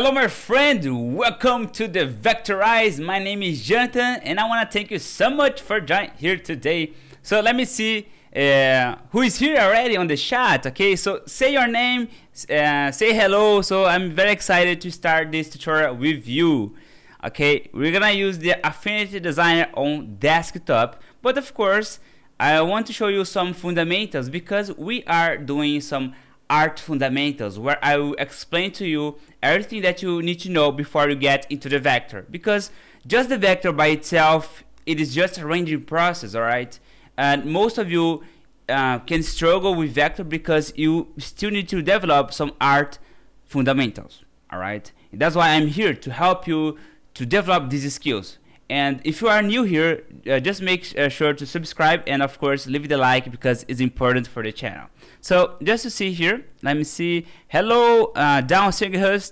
Hello my friend, welcome to the Vectorize. My name is Jonathan and I want to thank you so much for joining here today. So let me see who is here already on the chat. Okay, so say your name, say hello. So I'm very excited to start this tutorial with you. Okay, we're gonna use the Affinity designer on desktop, but of course I want to show you some fundamentals because we are doing some art fundamentals where I will explain to you everything that you need to know before you get into the vector, because just the vector by itself, it is just a rendering process. All right, and most of you can struggle with vector because you still need to develop some art fundamentals. All right, and that's why I'm here to help you to develop these skills. And if you are new here, just make sure to subscribe and of course leave the like because it's important for the channel. So just to see here, let me see. Hello, Jhon Silva.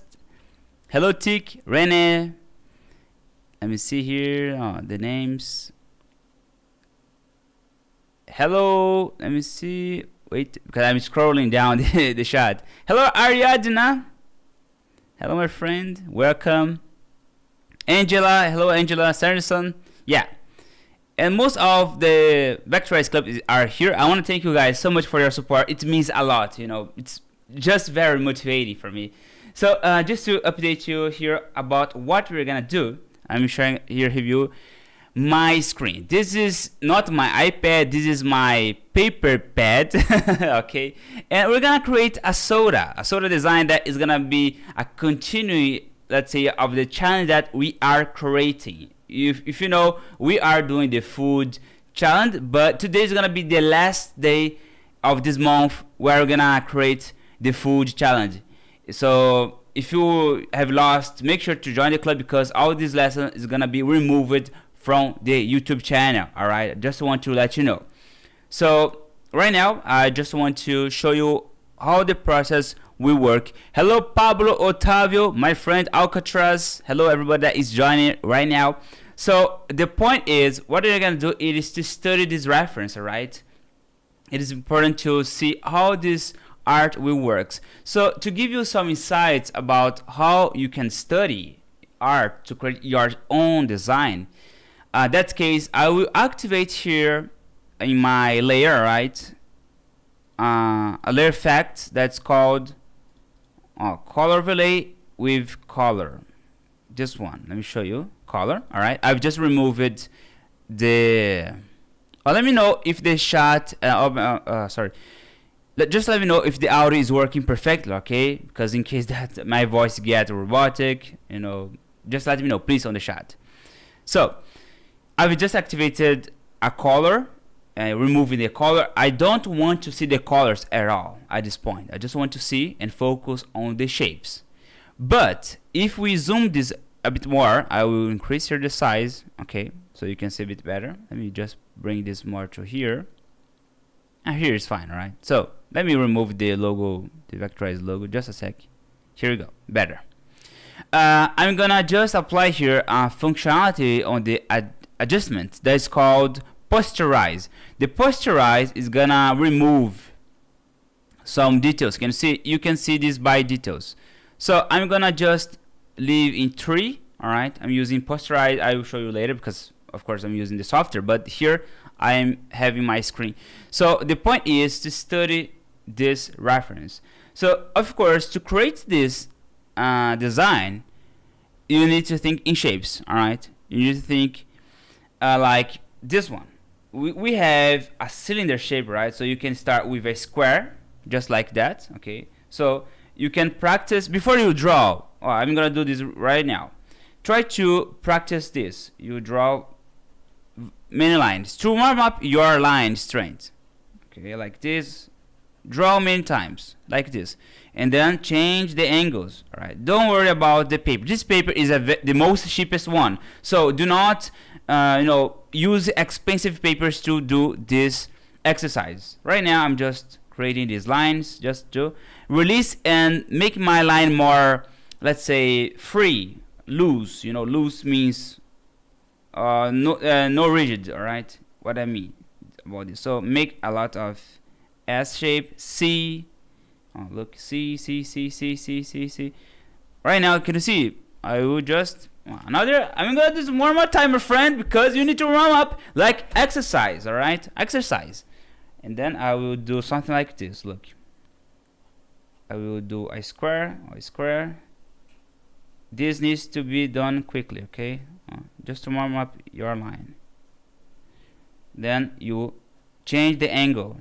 Hello, Tick, Rene. Let me see here the names. Hello, let me see. Wait, because I'm scrolling down the chat. Hello, Ariadna. Hello, my friend. Welcome. Angela, hello Angela, Sanderson, yeah. And most of the Vectorize Club are here. I want to thank you guys so much for your support. It means a lot, you know. It's just very motivating for me. So just to update you here about what we're gonna do, I'm sharing here with you my screen. This is not my iPad. This is my paper pad. Okay, and we're gonna create a soda design that is gonna be a continuing, let's say, of the challenge that we are creating. If you know, we are doing the food challenge, but today is gonna be the last day of this month where we're gonna create the food challenge. So if you have lost, make sure to join the club because all this lesson is gonna be removed from the YouTube channel. All right, I just want to let you know. So right now I just want to show you how the process will work. Hello Pablo Otavio, my friend Alcatraz. Hello everybody that is joining right now. So the point is, what you're gonna do is to study this reference. All right, it is important to see how this art will work. So to give you some insights about how you can study art to create your own design, that case I will activate here in my layer, right, a layer effect that's called color overlay with color. Just one. Let me show you color. All right, I've just removed the. Let me know if the shot. Sorry. Just let me know if the audio is working perfectly. Okay, because in case that my voice gets robotic, you know, just let me know, please, on the chat. So I've just activated a color. Removing the color. I don't want to see the colors at all at this point. I just want to see and focus on the shapes. But if we zoom this a bit more, I will increase here the size, okay, so you can see a bit better. Let me just bring this more to here. And here is fine. All right, so let me remove the logo, the Vectorize logo, just a sec. Here we go, better. I'm gonna just apply here a functionality on the adjustment that's called posterize. The posterize is gonna remove some details. You can see this by details. So I'm gonna just leave in 3. All right, I'm using posterize. I will show you later because of course I'm using the software, but here I am having my screen. So the point is to study this reference. So of course, to create this design, you need to think in shapes. All right, you need to think like this one. We have a cylinder shape, right? So you can start with a square, just like that, okay? So you can practice before you draw. I'm gonna do this right now. Try to practice this. You draw many lines to warm up your line strength. Okay, like this. Draw many times, like this, and then change the angles. All right. Don't worry about the paper. This paper is the most cheapest one. So do not, use expensive papers to do this exercise. Right now, I'm just creating these lines just to release and make my line more, let's say, free, loose. Loose means no rigid. All right, what I mean about this. So make a lot of S shape, C. Oh, look, C. right now, can you see? I will just another. I'm gonna do this one more time, my friend, because you need to warm up like exercise. All right, exercise, and then I will do something like this. Look, I will do a square. This needs to be done quickly, okay? Just to warm up your line. Then you change the angle.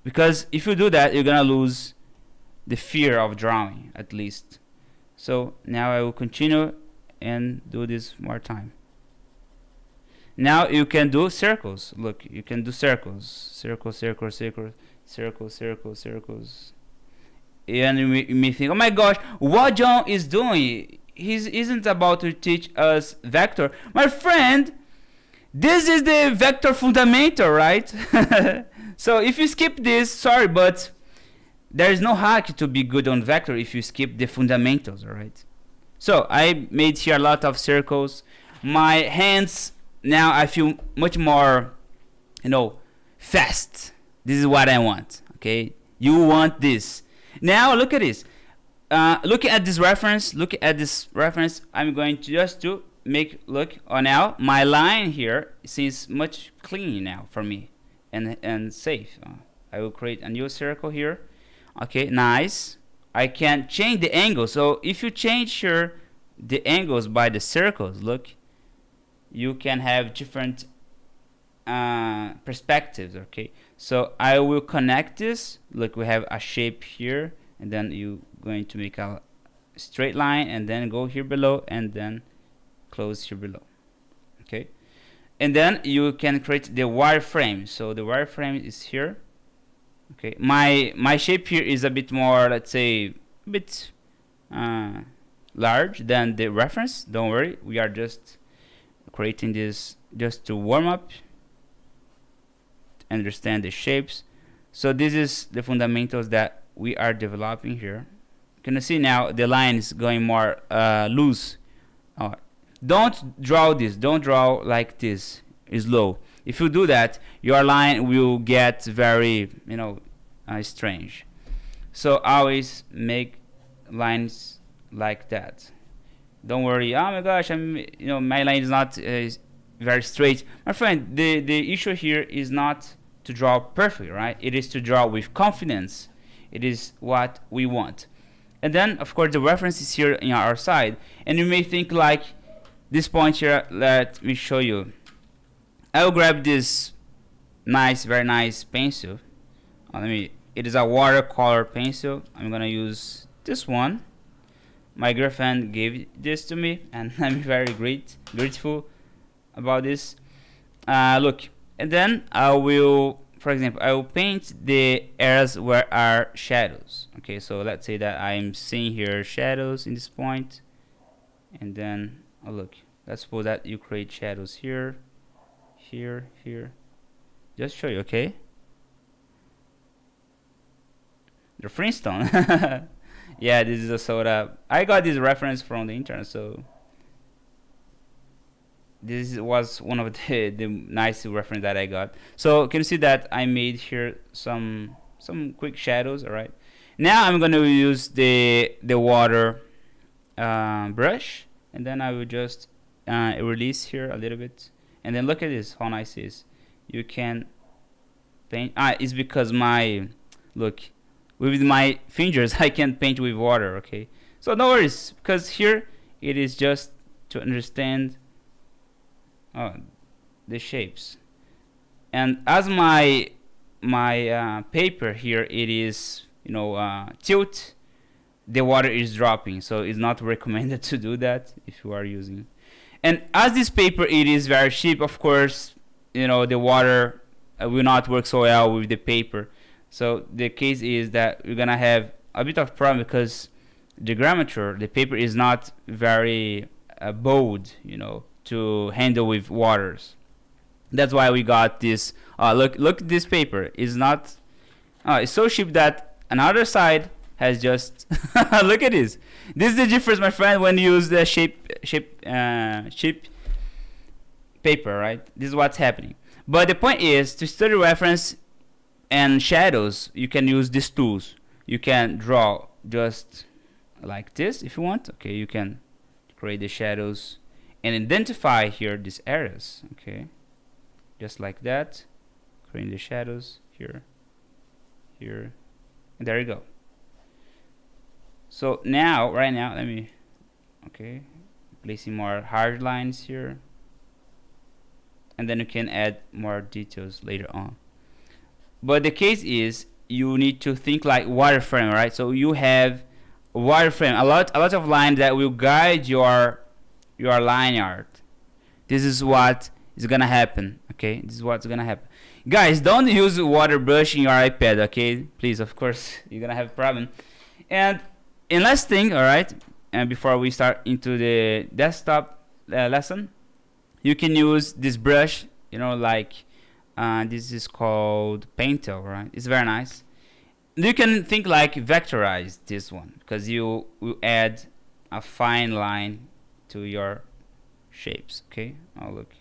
Because if you do that, you're gonna lose the fear of drawing, at least. So now I will continue and do this more time. Now you can do circles. Look, you can do circles. Circles. And you may think, oh my gosh, what Jhon is doing? He isn't about to teach us vector. My friend, this is the vector fundamental, right? So if you skip this, sorry, but there is no hack to be good on vector if you skip the fundamentals, alright? So I made here a lot of circles. My hands, now I feel much more, fast. This is what I want, okay? You want this. Now look at this. Look at this reference. I'm going to just to make look. Now my line here seems much clean now for me and safe. I will create a new circle here. Okay, nice. I can change the angle. So if you change here the angles by the circles, look, you can have different perspectives. Okay, so I will connect this. Look, we have a shape here, and then you going to make a straight line, and then go here below, and then close here below. Okay, and then you can create the wireframe. So the wireframe is here. Okay, my shape here is a bit more, let's say, a bit large than the reference. Don't worry, we are just creating this just to warm up, understand the shapes. So this is the fundamentals that we are developing here. Can you see now the line is going more loose? Don't draw this. Don't draw like this. Is low. If you do that, your line will get very, strange. So always make lines like that. Don't worry. Oh my gosh, my line is not very straight. My friend, the issue here is not to draw perfect, right? It is to draw with confidence. It is what we want. And then, of course, the reference is here on our side. And you may think like this point here. Let me show you. I will grab this very nice pencil. It is a watercolor pencil. I'm gonna use this one. My girlfriend gave this to me, and I'm very grateful about this. Look, and then I will, for example, I will paint the areas where are shadows. Okay, so let's say that I'm seeing here shadows in this point, and then look. Let's suppose that you create shadows here. Just show you, okay? The Flintstone. Yeah, this is a soda. I got this reference from the internet, so this was one of the nice reference that I got. So can you see that I made here some quick shadows? All right. Now I'm going to use the water brush, and then I will just release here a little bit. And then look at this, how nice it is. You can paint. It's because with my fingers I can paint with water. Okay, so no worries, because here it is just to understand the shapes. And as my paper here, it is tilt, the water is dropping, so it's not recommended to do that if you are using. And as this paper, it is very cheap, of course, the water will not work so well with the paper. So the case is that we're gonna have a bit of problem because the grammature, the paper is not very bold, to handle with waters. That's why we got this. Look, this paper is not. It's so cheap that another side has just. Look at this. This is the difference, my friend, when you use the cheap paper, right? This is what's happening. But the point is, to study reference and shadows, you can use these tools. You can draw just like this if you want. Okay, you can create the shadows and identify here these areas. Okay, just like that, creating the shadows here, here, and there you go. So now, right now, let me, okay, placing more hard lines here, and then you can add more details later on. But the case is, you need to think like wireframe, right? So you have wireframe, a lot of lines that will guide your line art. This is what is gonna happen. Okay, this is what's gonna happen. Guys, don't use water brush in your iPad. Okay, please. Of course, you're gonna have a problem. And last thing, all right. And before we start into the desktop lesson, you can use this brush. You know, like this is called Paintel, right? It's very nice. You can think like vectorize this one, because you will add a fine line to your shapes. Okay, oh look,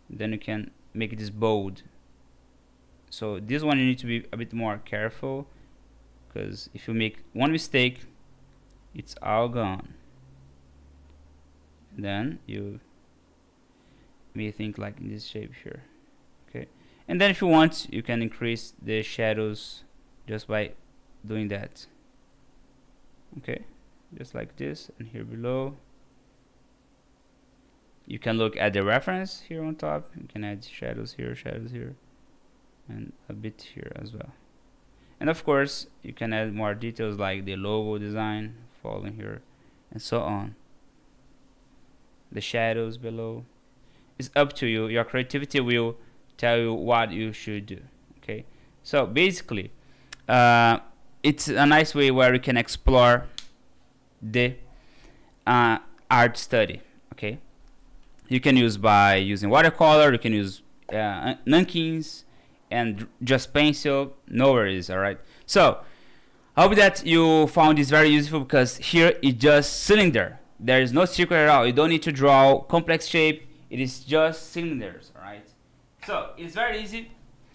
then you can make this bold. So this one you need to be a bit more careful, because if you make one mistake, it's all gone. Then you may think like in this shape here. Okay, and then if you want, you can increase the shadows just by doing that. Okay, just like this, and here below you can look at the reference here on top. You can add shadows here, and a bit here as well. And of course, you can add more details like the logo design following here, and so on. The shadows below. It's up to you. Your creativity will tell you what you should do. Okay, so basically, it's a nice way where you can explore the art study. Okay, you can use by using watercolor, you can use nunkins and just pencil, no worries. All right, so I hope that you found this very useful, because here it's just cylinder. There is no circle at all. You don't need to draw complex shape. It is just cylinders. All right, so it's very easy.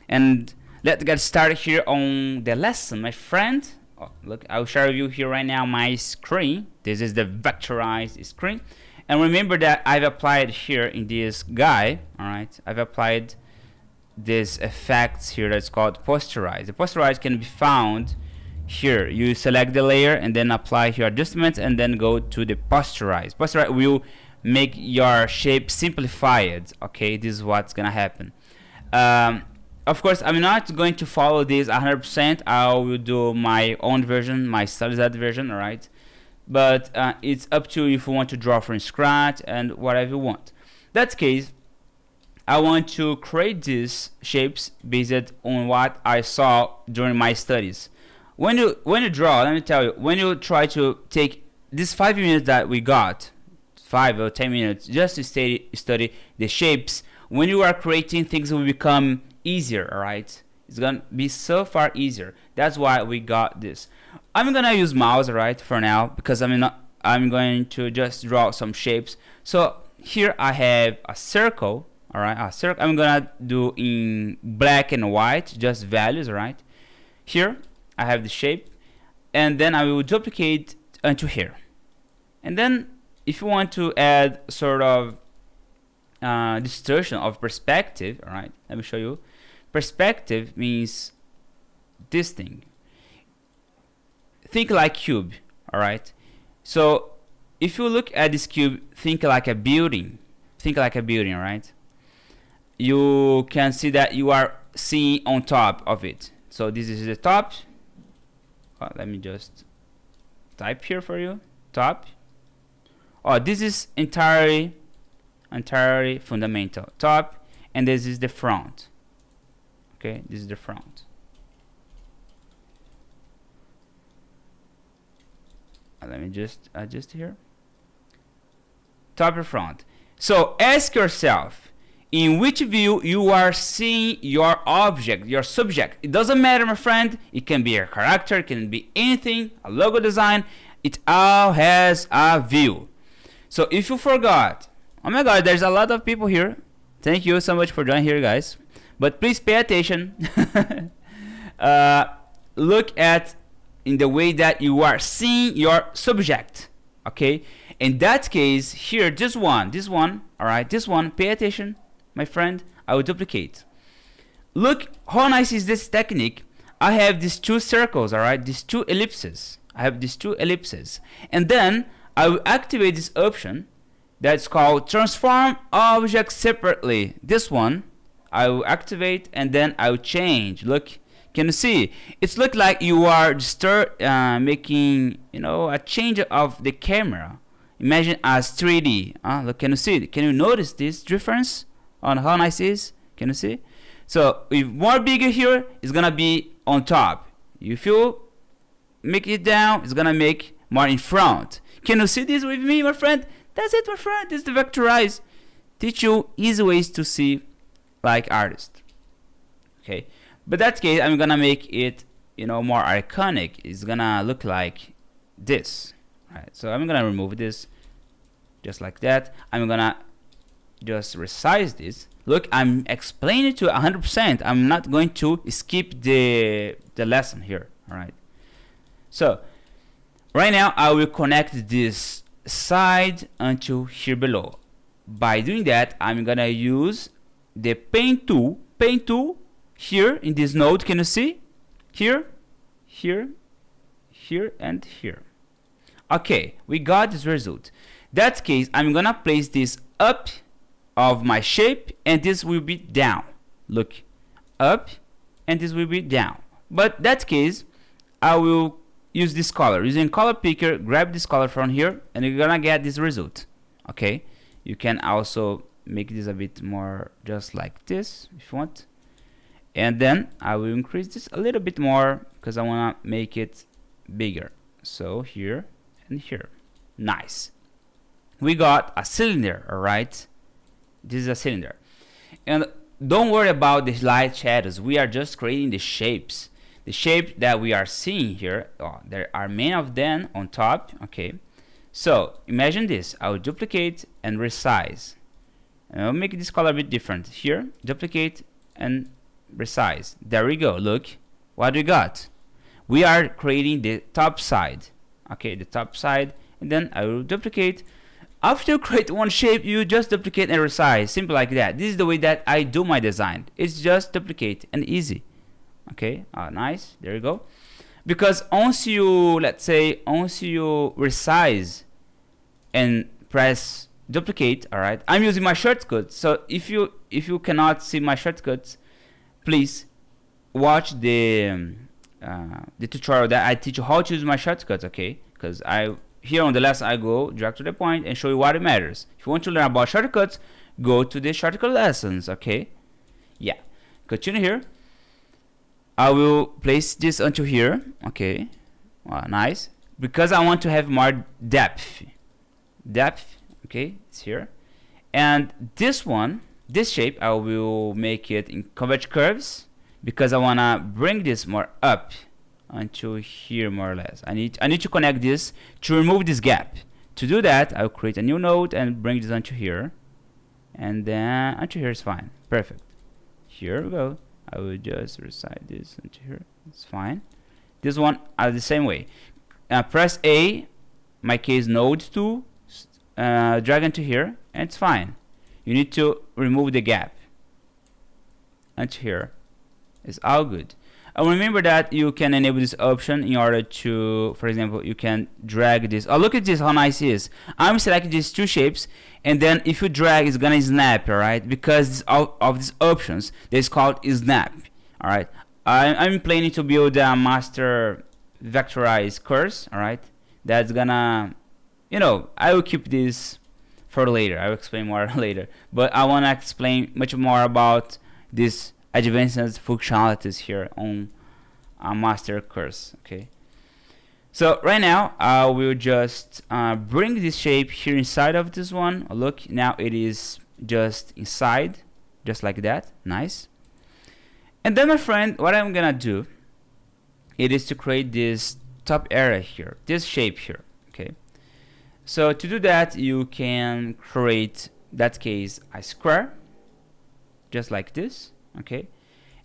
And let's get started here on the lesson, my friend. Oh, look, I'll share with you here right now my screen. This is the vectorized screen. And remember that I've applied here in this guy, all right, I've applied this effect here that's called posterize. The posterize can be found here. You select the layer and then apply your adjustments and then go to the posterize. Posterize will make your shape simplified. Okay, this is what's gonna happen. Of course, I'm not going to follow this 100%. I will do my own version, my stylized version, all right? But it's up to you if you want to draw from scratch and whatever you want. That case, I want to create these shapes based on what I saw during my studies. When you draw, let me tell you, when you try to take these 5 minutes that we got, 5 or 10 minutes, just to study the shapes, when you are creating, things will become easier, all right? It's gonna be so far easier. That's why we got this. I'm gonna use mouse, right, for now, because I'm going to just draw some shapes. So here I have a circle, all right, a circle. I'm gonna do in black and white, just values, all right? Here I have the shape, and then I will duplicate into here. And then if you want to add sort of distortion of perspective, all right, let me show you. Perspective means this thing. Think like cube, all right? So if you look at this cube, think like a building. Think like a building, all right? You can see that you are seeing on top of it. So this is the top. Let me just type here for you. Top. Oh, this is entirely fundamental. Top, and this is the front. Okay, this is the front. Let me just adjust here. Top and front. So ask yourself, in which view you are seeing your object, your subject. It doesn't matter, my friend. It can be a character, it can be anything, a logo design. It all has a view. So if you forgot, oh my god, there's a lot of people here. Thank you so much for joining here, guys. But please pay attention. Look at in the way that you are seeing your subject. Okay, in that case here, this one, all right, this one, pay attention my friend, I will duplicate. Look how nice is this technique. I have these two circles, all right, these two ellipses. I have these two ellipses, and then I will activate this option that's called transform objects separately. This one I will activate, and then I will change. Look, can you see? It's look like you are making, you know, a change of the camera. Imagine as 3D. Look, can you see? Can you notice this difference on how nice it is? Can you see? So if more bigger here, it's gonna be on top. If you make it down, it's gonna make more in front. Can you see this with me, my friend? That's it, my friend. This is the Vectorize. Teach you easy ways to see like artists. Okay. But that case, I'm gonna make it, you know, more iconic. It's gonna look like this. Right. So I'm gonna remove this, just like that. I'm gonna just resize this. Look, I'm explaining to 100%. I'm not going to skip the lesson here. All right. So right now I will connect this side until here below. By doing that, I'm gonna use the paint tool. Here in this node, can you see? Here, here, here, and here. Okay, we got this result. That case, I'm gonna place this up of my shape, and this will be down. Look, up, and this will be down. But that case, I will use this color. Using color picker, grab this color from here, and you're gonna get this result. Okay, you can also make this a bit more just like this if you want. And then I will increase this a little bit more because I want to make it bigger. So here and here. Nice. We got a cylinder, all right? This is a cylinder. And don't worry about the light shadows. We are just creating the shapes. The shape that we are seeing here, there are many of them on top, okay? So imagine this. I will duplicate and resize. And I'll make this color a bit different. Here, duplicate and resize. There we go. Look what we got. We are creating the top side. Okay, the top side, and then I will duplicate. After you create one shape, you just duplicate and resize. Simple like that. This is the way that I do my design. It's just duplicate and easy. Okay, nice. There you go. Because once you, let's say, once you resize and press duplicate, all right. I'm using my shortcuts. So if you cannot see my shortcuts, please watch the tutorial that I teach you how to use my shortcuts, okay? Because here on the lesson I go direct to the point and show you what it matters. If you want to learn about shortcuts, go to the shortcut lessons, okay? Yeah. Continue here. I will place this until here, okay? Nice. Because I want to have more depth. Okay, it's here. And this one, this shape, I will make it in converge curves because I wanna bring this more up until here more or less. I need to connect this to remove this gap. To do that, I'll create a new node and bring this until here, and then until here is fine. Perfect. Here we go. I will just resize this until here. It's fine. This one the same way. Press A, my case node tool, drag into here, and it's fine. You need to remove the gap until here. It's all good. And remember that you can enable this option in order to, for example, you can drag this. Oh, look at this, how nice it is. I'm selecting these two shapes, and then if you drag, it's gonna snap, all right? Because of these options, this is called snap, all right? I'm planning to build a master vectorize course, all right? That's gonna, you know, I will keep this for later. I will explain more later. But I wanna explain much more about this advanced functionalities here on a master course, okay? So right now I will just bring this shape here inside of this one. Look, now it is just inside, just like that. Nice. And then, my friend, what I'm gonna do, it is to create this top area here, this shape here, okay? So to do that, you can create, that case, a square, just like this. Okay,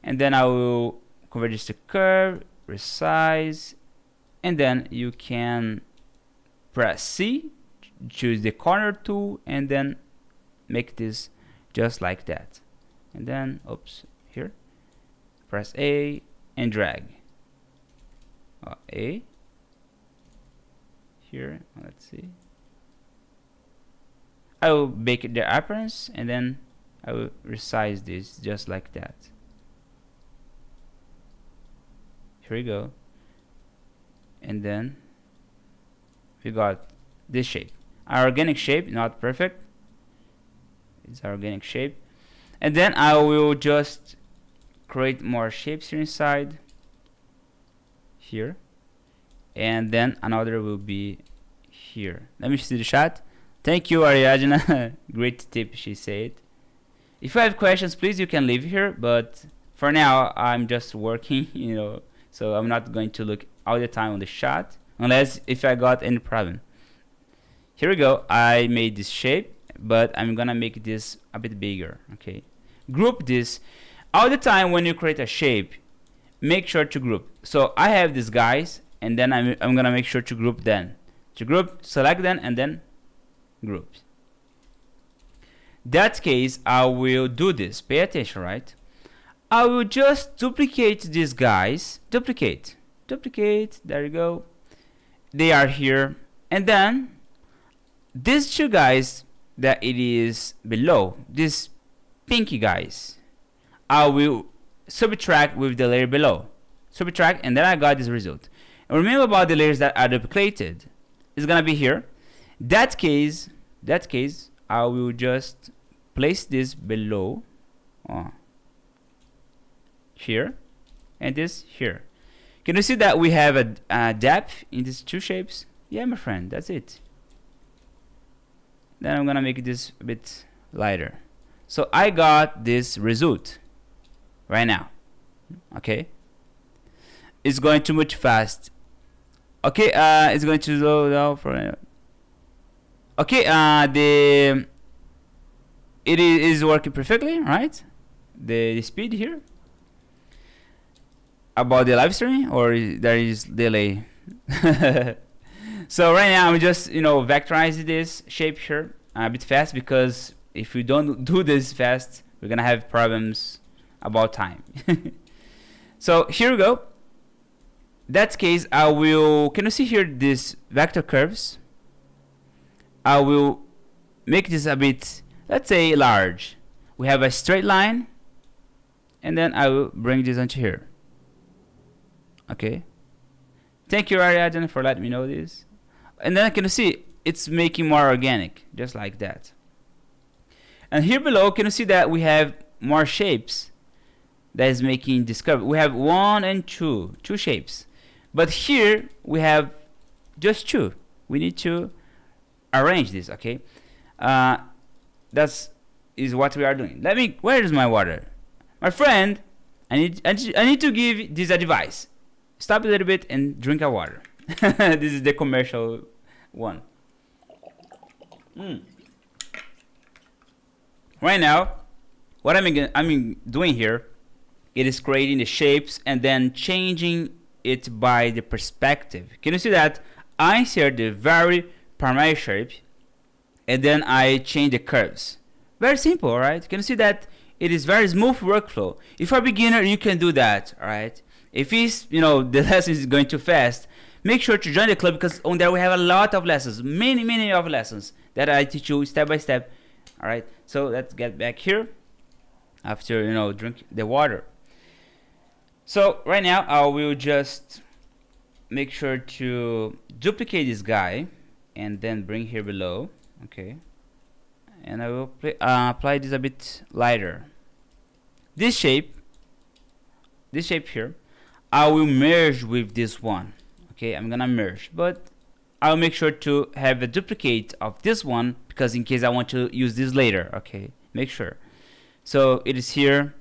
and then I will convert this to curve, resize, and then you can press C, choose the corner tool, and then make this just like that. And then, oops, here, press A and drag. A here, let's see. I will make it the appearance, and then I will resize this just like that. Here we go. And then we got this shape. Our organic shape, not perfect. It's our organic shape. And then I will just create more shapes here inside. Here. And then another will be here. Let me see the shot. Thank you, Ariadna. Great tip, she said. If you have questions, please you can leave here. But for now, I'm just working, you know, so I'm not going to look all the time on the shot unless if I got any problem. Here we go. I made this shape, but I'm gonna make this a bit bigger. Okay. Group this. All the time when you create a shape, make sure to group. So I have these guys, and then I'm gonna make sure to group them. To group, select them, and then group. That case, I will do this. Pay attention, right? I will just duplicate these guys. Duplicate. There you go. They are here. And then these two guys that it is below, these pinky guys, I will subtract with the layer below. Subtract, and then I got this result. And remember about the layers that are duplicated. It's gonna be here. That case, I will just place this below. Here, and this here. Can you see that we have a depth in these two shapes? Yeah, my friend, that's it. Then I'm gonna make this a bit lighter. So I got this result right now. Okay, it's going too much fast. Okay, it's going to slow down for. Okay, it is working perfectly, right? The speed here. About the live streaming, or there is delay? So right now I'm just, you know, vectorize this shape here a bit fast, because if we don't do this fast, we're gonna have problems about time. So here we go. That case, I will, can you see here this vector curves? I will make this a bit, let's say, large. We have a straight line, and then I will bring this onto here. Okay. Thank you, Ariadne, for letting me know this. And then can you see it's making more organic, just like that. And here below, can you see that we have more shapes that is making this curve? We have 1 and 2 shapes. But here we have just 2. We need to arrange this, okay? That's what we are doing. Where is my water? My friend, I need to give this advice. Stop a little bit and drink a water. This is the commercial one. Right now, what I'm doing here, it is creating the shapes and then changing it by the perspective. Can you see that? I insert the very primary shape, and then I change the curves. Very simple, right? Can you see that? It is very smooth workflow. If you're a beginner, you can do that, alright? If it's, you know, the lesson is going too fast, make sure to join the club, because on there we have a lot of lessons, many of lessons that I teach you step by step. All right, so let's get back here after, you know, drink the water. So right now I will just make sure to duplicate this guy and then bring here below. Okay, and I will apply this a bit lighter. This shape here, I will merge with this one. Okay, I'm gonna merge, but I'll make sure to have a duplicate of this one, because in case I want to use this later. Okay, make sure. So it is here.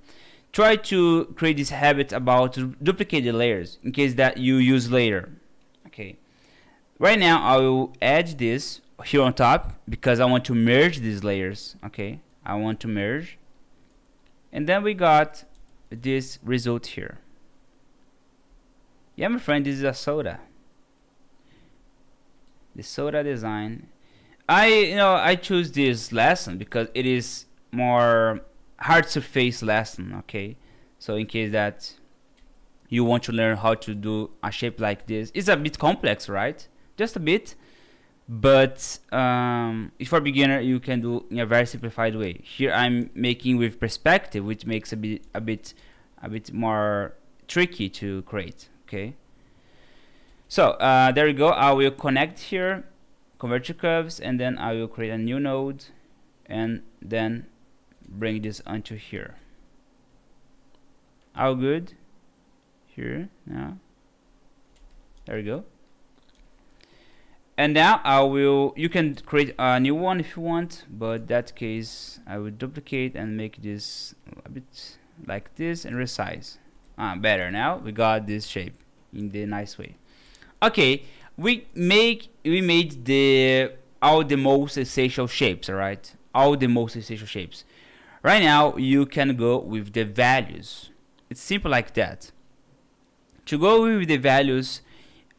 Try to create this habit about to duplicate the layers in case that you use later. Okay, right now I will add this here on top because I want to merge these layers. Okay, I want to merge, and then we got this result here. Yeah, my friend, this is a soda. the soda design. I choose this lesson because it is more hard surface lesson. Okay, so in case that you want to learn how to do a shape like this, it's a bit complex, right? Just a bit, but if for beginner, you can do in a very simplified way. Here I'm making with perspective, which makes a bit more tricky to create. Okay, so there we go. I will connect here, convert to curves, and then I will create a new node and then bring this onto here. All good here now. There we go. And now you can create a new one if you want, but in that case I will duplicate and make this a bit like this and resize. Better. Now we got this shape in the nice way. Okay, we made all the most essential shapes, alright? All the most essential shapes. Right now you can go with the values. It's simple like that. To go with the values,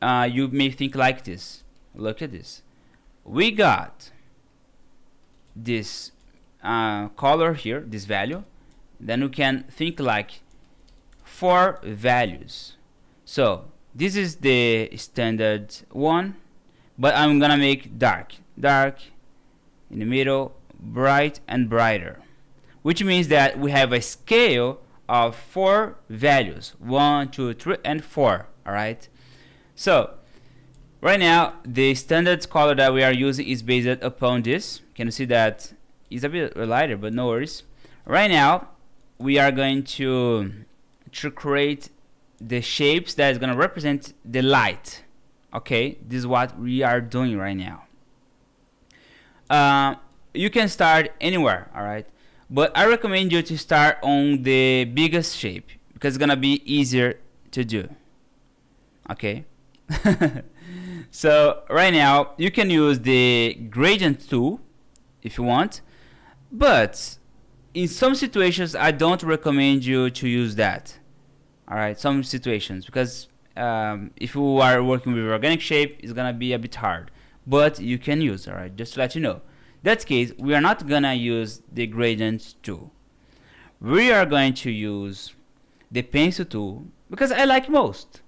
you may think like this. Look at this. We got this color here, this value. Then we can think like 4 values. So this is the standard one, but I'm gonna make dark in the middle, bright and brighter, which means that we have a scale of 4 values, 1, 2, 3 and 4. All right, so right now the standard color that we are using is based upon this. Can you see that it's a bit lighter, but no worries. Right now we are going to create the shapes that is going to represent the light. Okay, this is what we are doing right now. You can start anywhere, all right, but I recommend you to start on the biggest shape because it's gonna be easier to do. Okay. So right now you can use the gradient tool if you want, but in some situations I don't recommend you to use that. Alright, some situations, because if you are working with organic shape, it's gonna be a bit hard, but you can use. Alright, just to let you know. In that case, we are not gonna use the gradient tool. We are going to use the pencil tool because I like most.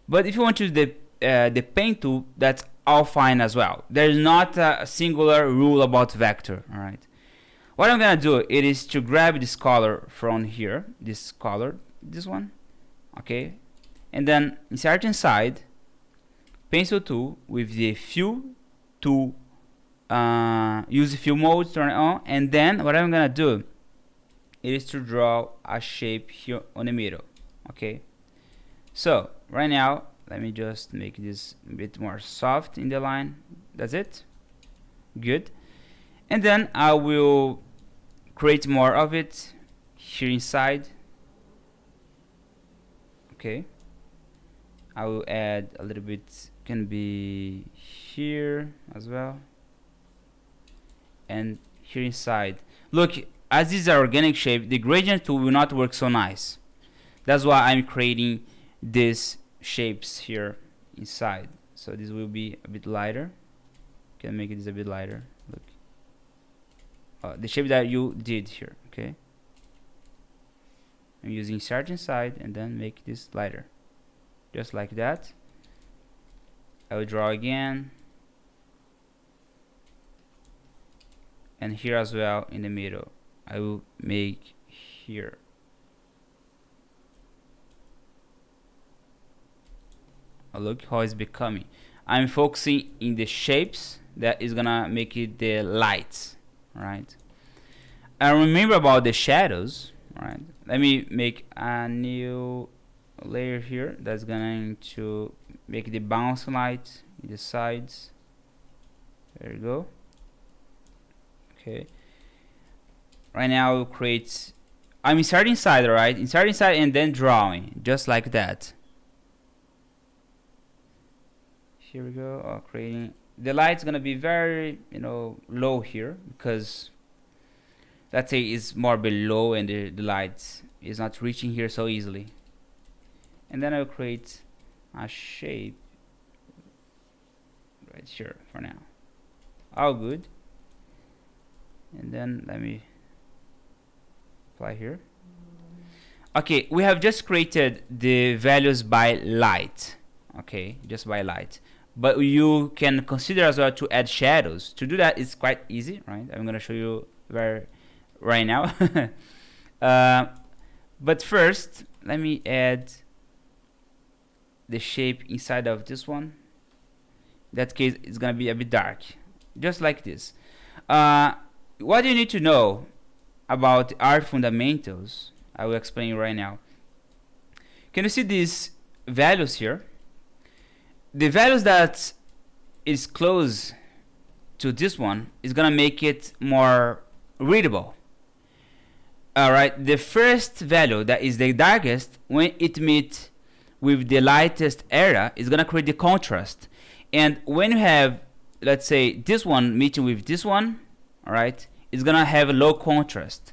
But if you want to use the pen tool, that's all fine as well. There is not a singular rule about vector. Alright, what I'm gonna do it is to grab this color from here, this color, this one. Okay, and then insert inside pencil tool with the fill tool, use fill mode, turn it on, and then what I'm gonna do is to draw a shape here on the middle. Okay, so right now let me just make this a bit more soft in the line. That's it. Good. And then I will create more of it here inside. Okay, I will add a little bit, can be here as well, and here inside. Look, as this is an organic shape, the gradient tool will not work so nice. That's why I'm creating these shapes here inside. So this will be a bit lighter. Can make this a bit lighter. Look, the shape that you did here. Okay, I'm using insert inside and then make this lighter, just like that. I will draw again, and here as well in the middle I will make here. Look how it's becoming. I'm focusing in the shapes that is gonna make it the lights, right? And remember about the shadows. Alright, let me make a new layer here that's going to make the bounce light in the sides. There you go. Okay, right now I'll create, I'm inserting inside, right? Insert inside and then drawing, just like that. Here we go. Creating the light's gonna be very low here because let's say it's more below and the light is not reaching here so easily. And then I'll create a shape right here for now. All good. And then let me apply here. Okay, we have just created the values by light. Okay, just by light. But you can consider as well to add shadows. To do that, it's quite easy, right? I'm gonna show you right now. But first, let me add the shape inside of this one. In that case, it's gonna be a bit dark, just like this. What you need to know about art fundamentals, I will explain you right now. Can you see these values here? The values that is close to this one is gonna make it more readable. Alright, the first value that is the darkest, when it meets with the lightest area, is gonna create the contrast. And when you have, let's say, this one meeting with this one, alright, it's gonna have a low contrast.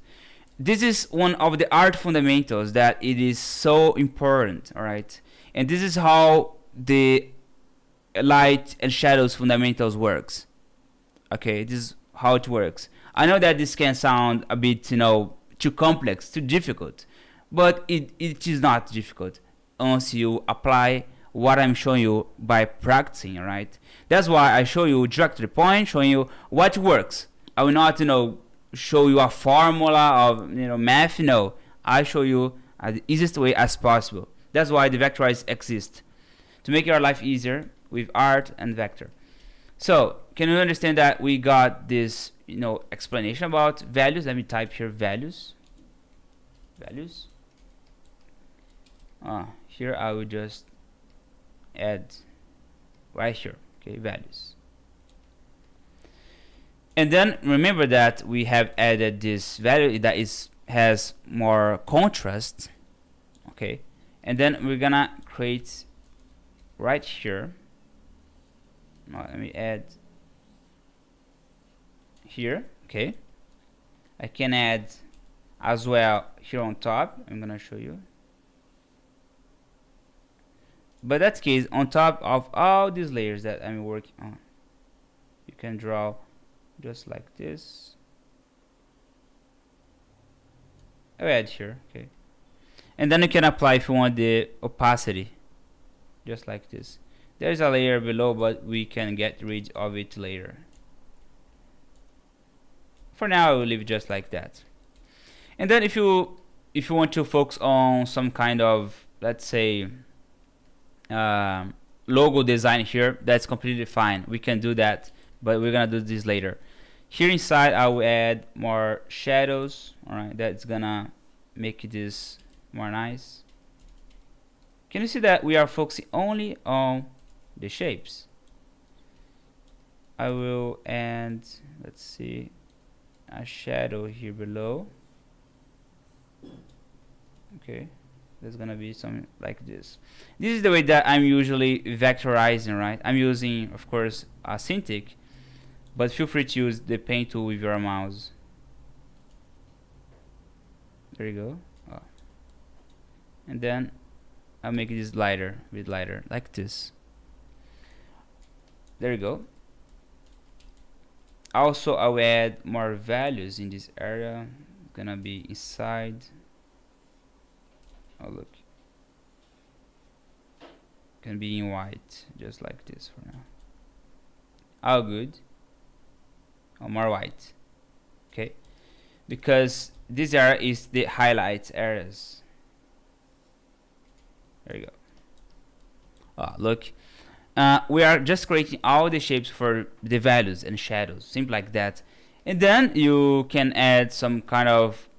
This is one of the art fundamentals that it is so important, alright? And this is how the light and shadows fundamentals works. Okay, this is how it works. I know that this can sound a bit, too complex, too difficult, but it is not difficult once you apply what I'm showing you by practicing, right? That's why I show you direct to the point, showing you what works. I will not, show you a formula of, math. No, I show you the easiest way as possible. That's why the Vectorize exists, to make your life easier with art and vector. So, can you understand that we got this, explanation about values? Let me type here values. Values. Here I will just add right here. Okay, values. And then remember that we have added this value that has more contrast. Okay, and then we're gonna create right here. Let me add here. Okay, I can add as well here on top. I'm gonna show you. But that's case on top of all these layers that I'm working on, you can draw just like this. I'll add here. Okay, and then you can apply if you want the opacity, just like this. There's a layer below, but we can get rid of it later. For now, I will leave it just like that. And then if you want to focus on some kind of, let's say, logo design here, that's completely fine. We can do that, but we're gonna do this later. Here inside, I will add more shadows. All right, that's gonna make this more nice. Can you see that we are focusing only on the shapes? I will add, let's see, a shadow here below. Okay, there's gonna be something like this. This is the way that I'm usually vectorizing, right? I'm using, of course, a Cintiq, but feel free to use the pen tool with your mouse. There you go. And then I'll make this lighter, a bit lighter, like this. There you go. Also, I'll add more values in this area. Gonna be inside. Oh, look. Can be in white, just like this for now. All good. Or more white. Okay. Because this area is the highlight areas. There you go. Look. We are just creating all the shapes for the values and shadows, simple like that. And then you can add some kind of,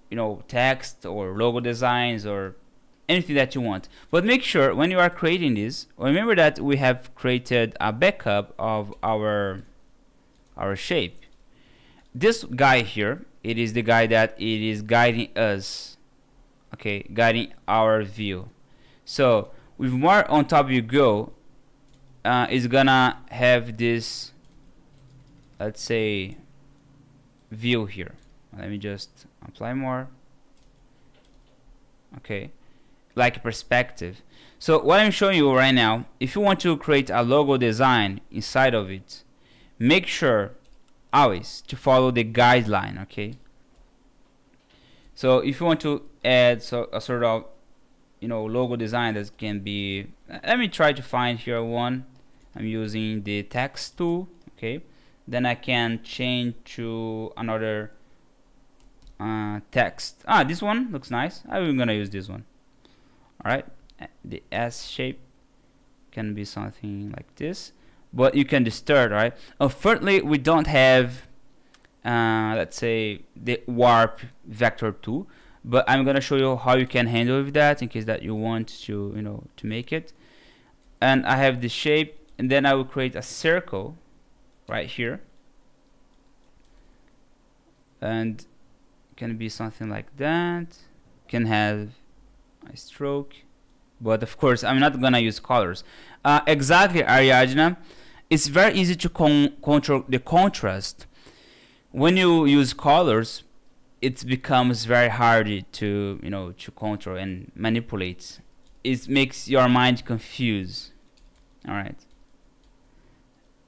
text or logo designs or anything that you want. But make sure when you are creating this, remember that we have created a backup of our shape. This guy here, it is the guy that it is guiding us, okay, guiding our view. So with more on top you go, is gonna have this, let's say, view here. Let me just apply more. Okay, like a perspective. So what I'm showing you right now, if you want to create a logo design inside of it, make sure always to follow the guideline, okay? So if you want to add a sort of, you know, logo design that can be, let me try to find here one. I'm using the text tool, okay? Then I can change to another text. This one looks nice. I'm gonna use this one. All right, the S shape can be something like this, but you can distort, right? Unfortunately, we don't have let's say the warp vector tool, but I'm gonna show you how you can handle with that in case that you want to, you know, to make it. And I have the shape, and then I will create a circle right here, and can be something like that. Can have a stroke, but of course I'm not gonna use colors. Exactly, Ariadna. It's very easy to control the contrast. When you use colors, it becomes very hard to, you know, to control and manipulate. It makes your mind confused. All right.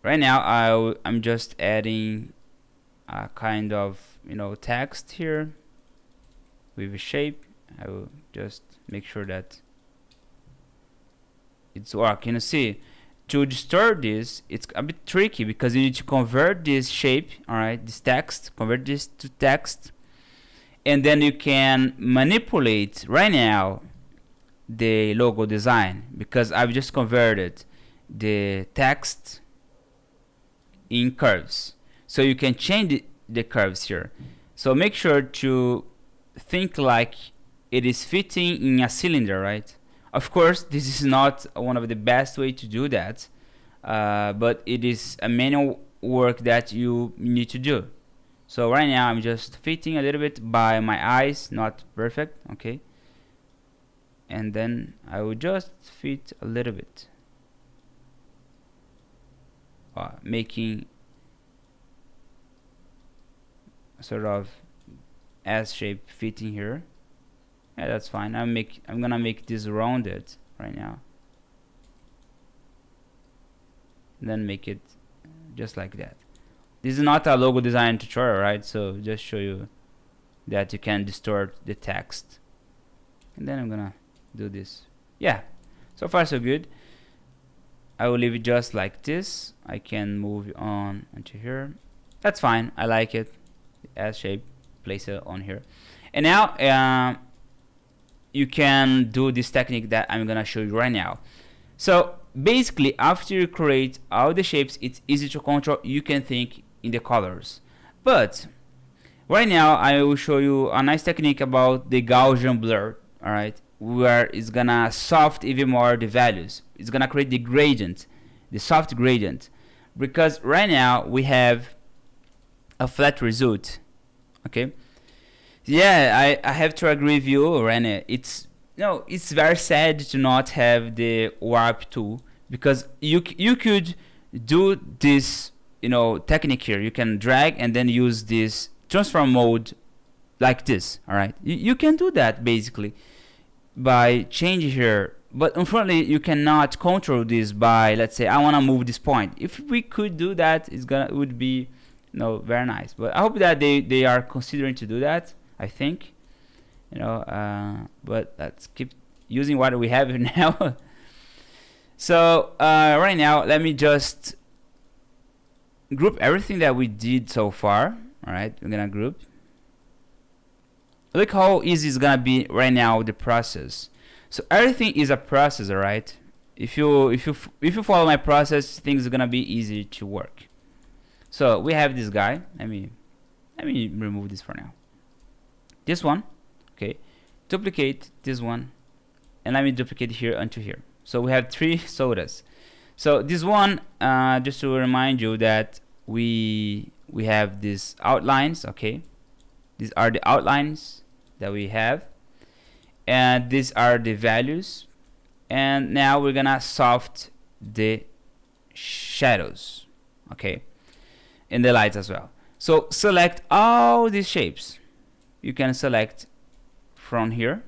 Right now I'm just adding a kind of, you know, text here with a shape. I will just make sure that it's working. You see, to distort this, it's a bit tricky because you need to convert this shape, all right, this text, convert this to text, and then you can manipulate right now the logo design, because I've just converted the text in curves, so you can change the curves here. So make sure to think like it is fitting in a cylinder, right? Of course, this is not one of the best way to do that, but it is a manual work that you need to do. So right now I'm just fitting a little bit by my eyes, not perfect, okay? And then I will just fit a little bit, making a sort of S shape fitting here. Yeah, that's fine. I'm gonna make this rounded right now, and then make it just like that. This is not a logo design tutorial, right? So just show you that you can distort the text, and then I'm gonna do this. Yeah, so far so good. I will leave it just like this. I can move on into here. That's fine. I like it. S shape, place it on here, and now you can do this technique that I'm gonna show you right now. So basically, after you create all the shapes, it's easy to control. You can think in the colors, but right now I will show you a nice technique about the Gaussian blur, all right, where it's gonna soft even more the values. It's gonna create the gradient, the soft gradient, because right now we have a flat result, okay? Yeah, I have to agree with you, Rene. It's very sad to not have the warp tool, because you could do this, you know, technique here. You can drag and then use this transform mode like this. All right, you can do that basically by changing here, but unfortunately you cannot control this by, let's say, I want to move this point. If we could do that, it would be, you know, very nice. But I hope that they are considering to do that. I think, you know, but let's keep using what we have now. So right now, let me just group everything that we did so far. All right, we're gonna group. Look how easy it's gonna be right now, the process. So everything is a process, all right? If you follow my process, things are gonna be easy to work. So we have this guy. Let me remove this for now. This one, okay, duplicate this one, and let me duplicate here onto here. So we have 3 sodas. So this one, just to remind you that we have these outlines, okay? These are the outlines that we have, and these are the values. And now we're gonna soft the shadows, okay, and the lights as well. So select all these shapes. You can select from here,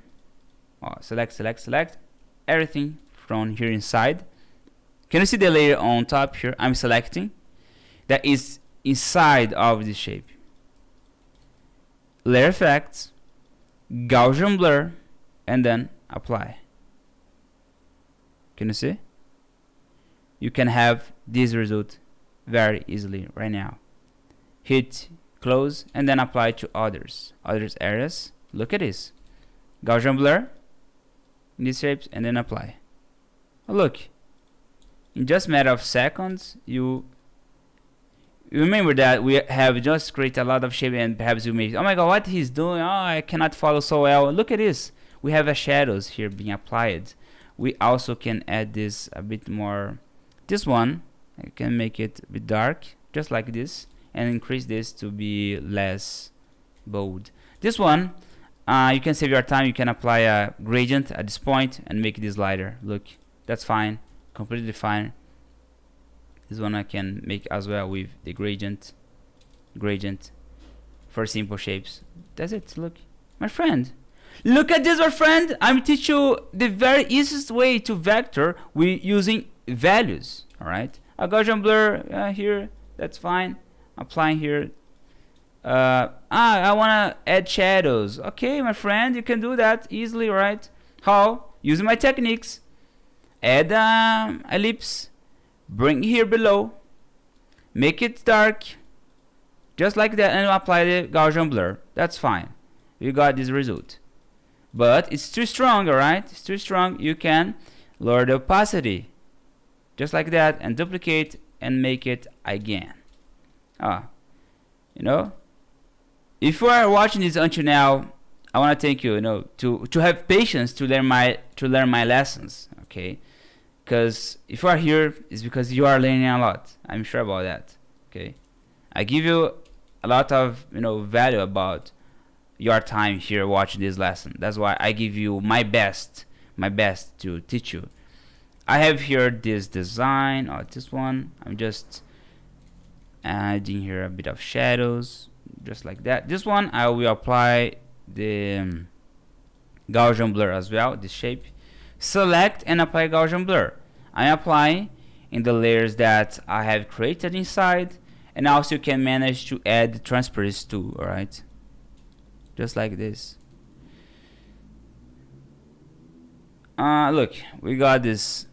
select everything from here inside. Can you see the layer on top here? I'm selecting that is inside of the shape. Layer effects, Gaussian blur, and then apply. Can you see? You can have this result very easily right now. Hit close and then apply to others areas. Look at this. Gaussian blur in these shapes and then apply. Oh, look. In just a matter of seconds, you remember that we have just created a lot of shape, and perhaps you may, oh my god, what he's doing, oh, I cannot follow so well. Look at this. We have a shadows here being applied. We also can add this a bit more. This one, I can make it a bit dark, just like this, and increase this to be less bold. This one, you can save your time. You can apply a gradient at this point and make this lighter. Look, that's fine. Completely fine. This one I can make as well with the gradient for simple shapes. That's it. Look, my friend, look at this, my friend. I'm teaching you the very easiest way to vector with using values. All right, a Gaussian blur here, that's fine. Applying here. I wanna add shadows. Okay, my friend, you can do that easily, right? How? Using my techniques. Add ellipse, bring here below, make it dark, just like that, and apply the Gaussian blur. That's fine. You got this result. But it's too strong, alright? It's too strong. You can lower the opacity, just like that, and duplicate and make it again. You know, if you are watching this until now, I want to thank you. You know, to have patience to learn my lessons. Okay. Because if you are here, it's because you are learning a lot. I'm sure about that. Okay, I give you a lot of value about your time here watching this lesson. That's why I give you my best to teach you. I have here this design or this one. I'm just adding here a bit of shadows, just like that. This one I will apply the Gaussian blur as well. This shape. Select and apply Gaussian blur. I'm applying in the layers that I have created inside, and also you can manage to add transparency too. Alright, just like this. Look, we got this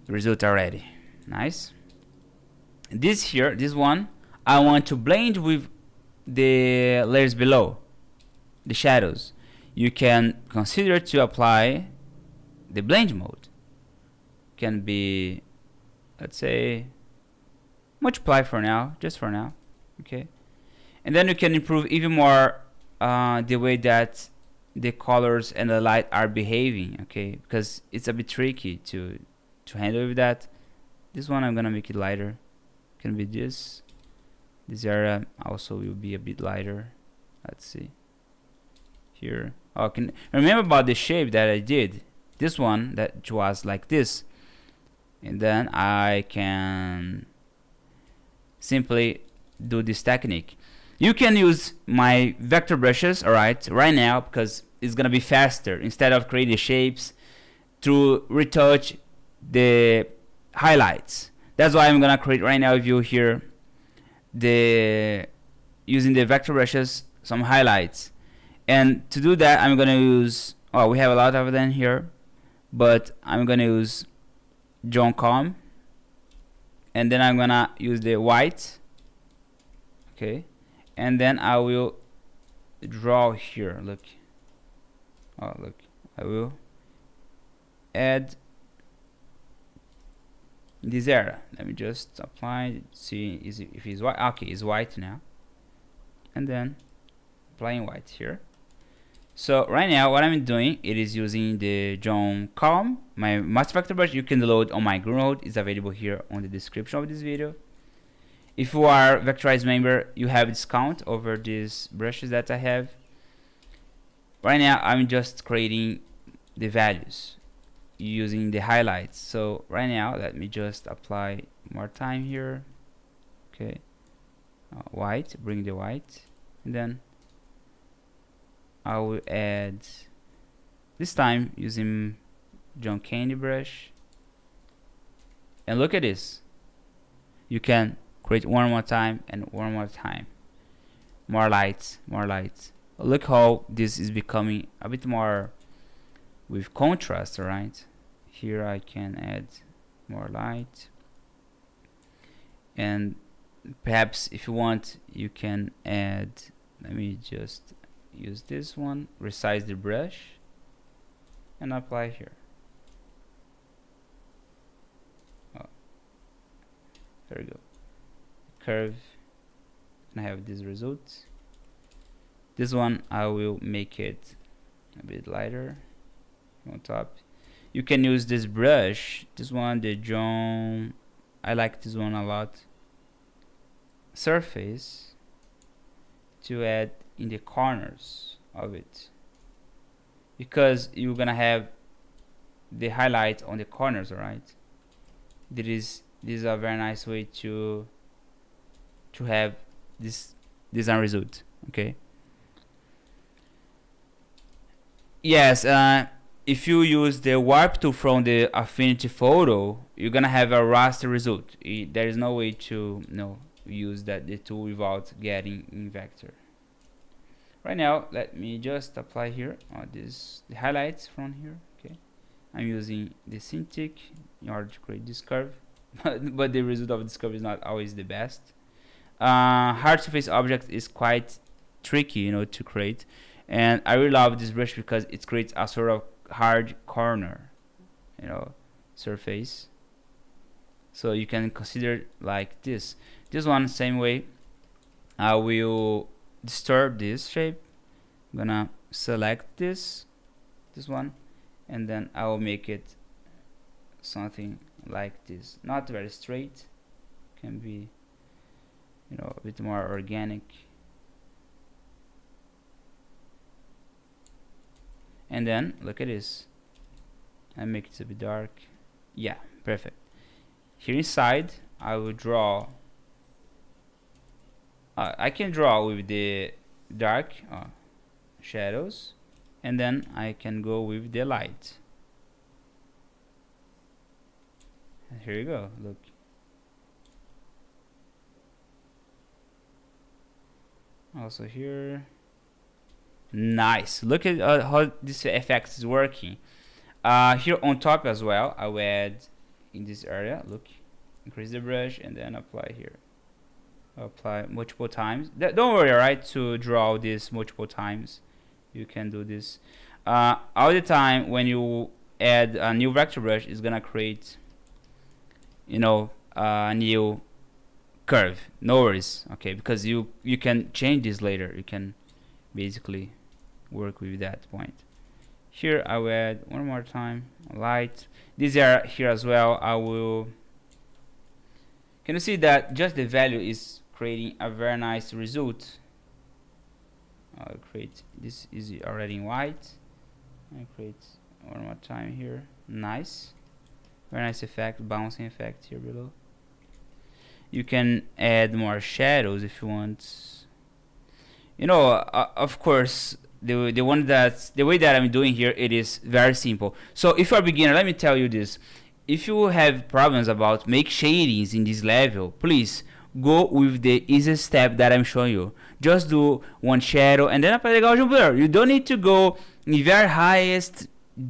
result already. Nice. This one, I want to blend with the layers below, the shadows. You can consider to apply the blend mode. Can be, let's say, multiply for now, just for now. Okay, and then you can improve even more the way that the colors and the light are behaving. Okay, because it's a bit tricky to handle with that. This one I'm gonna make it lighter. Can be this area also will be a bit lighter. Let's see here. Oh, can remember about the shape that I did. This one that was like this, and then I can simply do this technique. You can use my vector brushes, alright, right now, because it's gonna be faster. Instead of creating shapes, to retouch the highlights. That's why I'm gonna create right now with you here using the vector brushes some highlights. And to do that, I'm gonna use, we have a lot of them here, but I'm gonna use Jhon Silva, and then I'm gonna use the white. Okay, and then I will draw here. Look, look, I will add this area. Let me just apply, see if it's white. Okay, it's white now, and then applying white here. So right now what I'm doing, it is using the Jhon Silva, my master vector brush. You can download on my Guru. It's available here on the description of this video. If you are Vectorize member, you have discount over these brushes that I have. Right now I'm just creating the values using the highlights. So right now let me just apply more time here. Okay, white, bring the white, and then I will add, this time using Jhon Candy brush, and look at this. You can create one more time and one more time. More lights, more lights. Look how this is becoming a bit more with contrast, right? Here I can add more light, and perhaps if you want you can add, let me just use this one, resize the brush and apply here. Oh, there we go. Curve, and I have this result. This one I will make it a bit lighter on top. You can use this brush, this one, the Jhon, I like this one a lot, surface, to add in the corners of it, because you're gonna have the highlight on the corners, right? This is a very nice way to have this design result. Okay. Yes, if you use the warp tool from the Affinity photo, you're gonna have a raster result. There is no way to use the tool without getting in vector. Right now, let me just apply here the highlights from here. Okay, I'm using the Cintiq in order to create this curve, but the result of this curve is not always the best. Hard surface object is quite tricky, to create, and I really love this brush because it creates a sort of hard corner, surface. So you can consider like this. This one, same way. I will disturb this shape. I'm gonna select this one, and then I will make it something like this. Not very straight. Can be, a bit more organic. And then look at this. I make it a bit dark. Yeah, perfect. Here inside, I will draw. I can draw with the dark shadows, and then I can go with the light. And here you go. Look. Also here. Nice. Look at how this effect is working. Here on top as well, I will add in this area. Look, increase the brush and then apply here. Apply multiple times. Don't worry, alright, to draw this multiple times. You can do this all the time. When you add a new vector brush, it's gonna create, a new curve. No worries, okay? Because you can change this later. You can basically work with that point. Here I will add one more time light. These are here as well. I will. Can you see that just the value is creating a very nice result? I'll create this is already in white. I create one more time here. Nice, very nice effect, bouncing effect here below. You can add more shadows if you want. Of course, the way that I'm doing here, it is very simple. So if you're a beginner, let me tell you this: if you have problems about make shadings in this level, please go with the easiest step that I'm showing you. Just do one shadow and then apply the Gaussian blur. You don't need to go in the very highest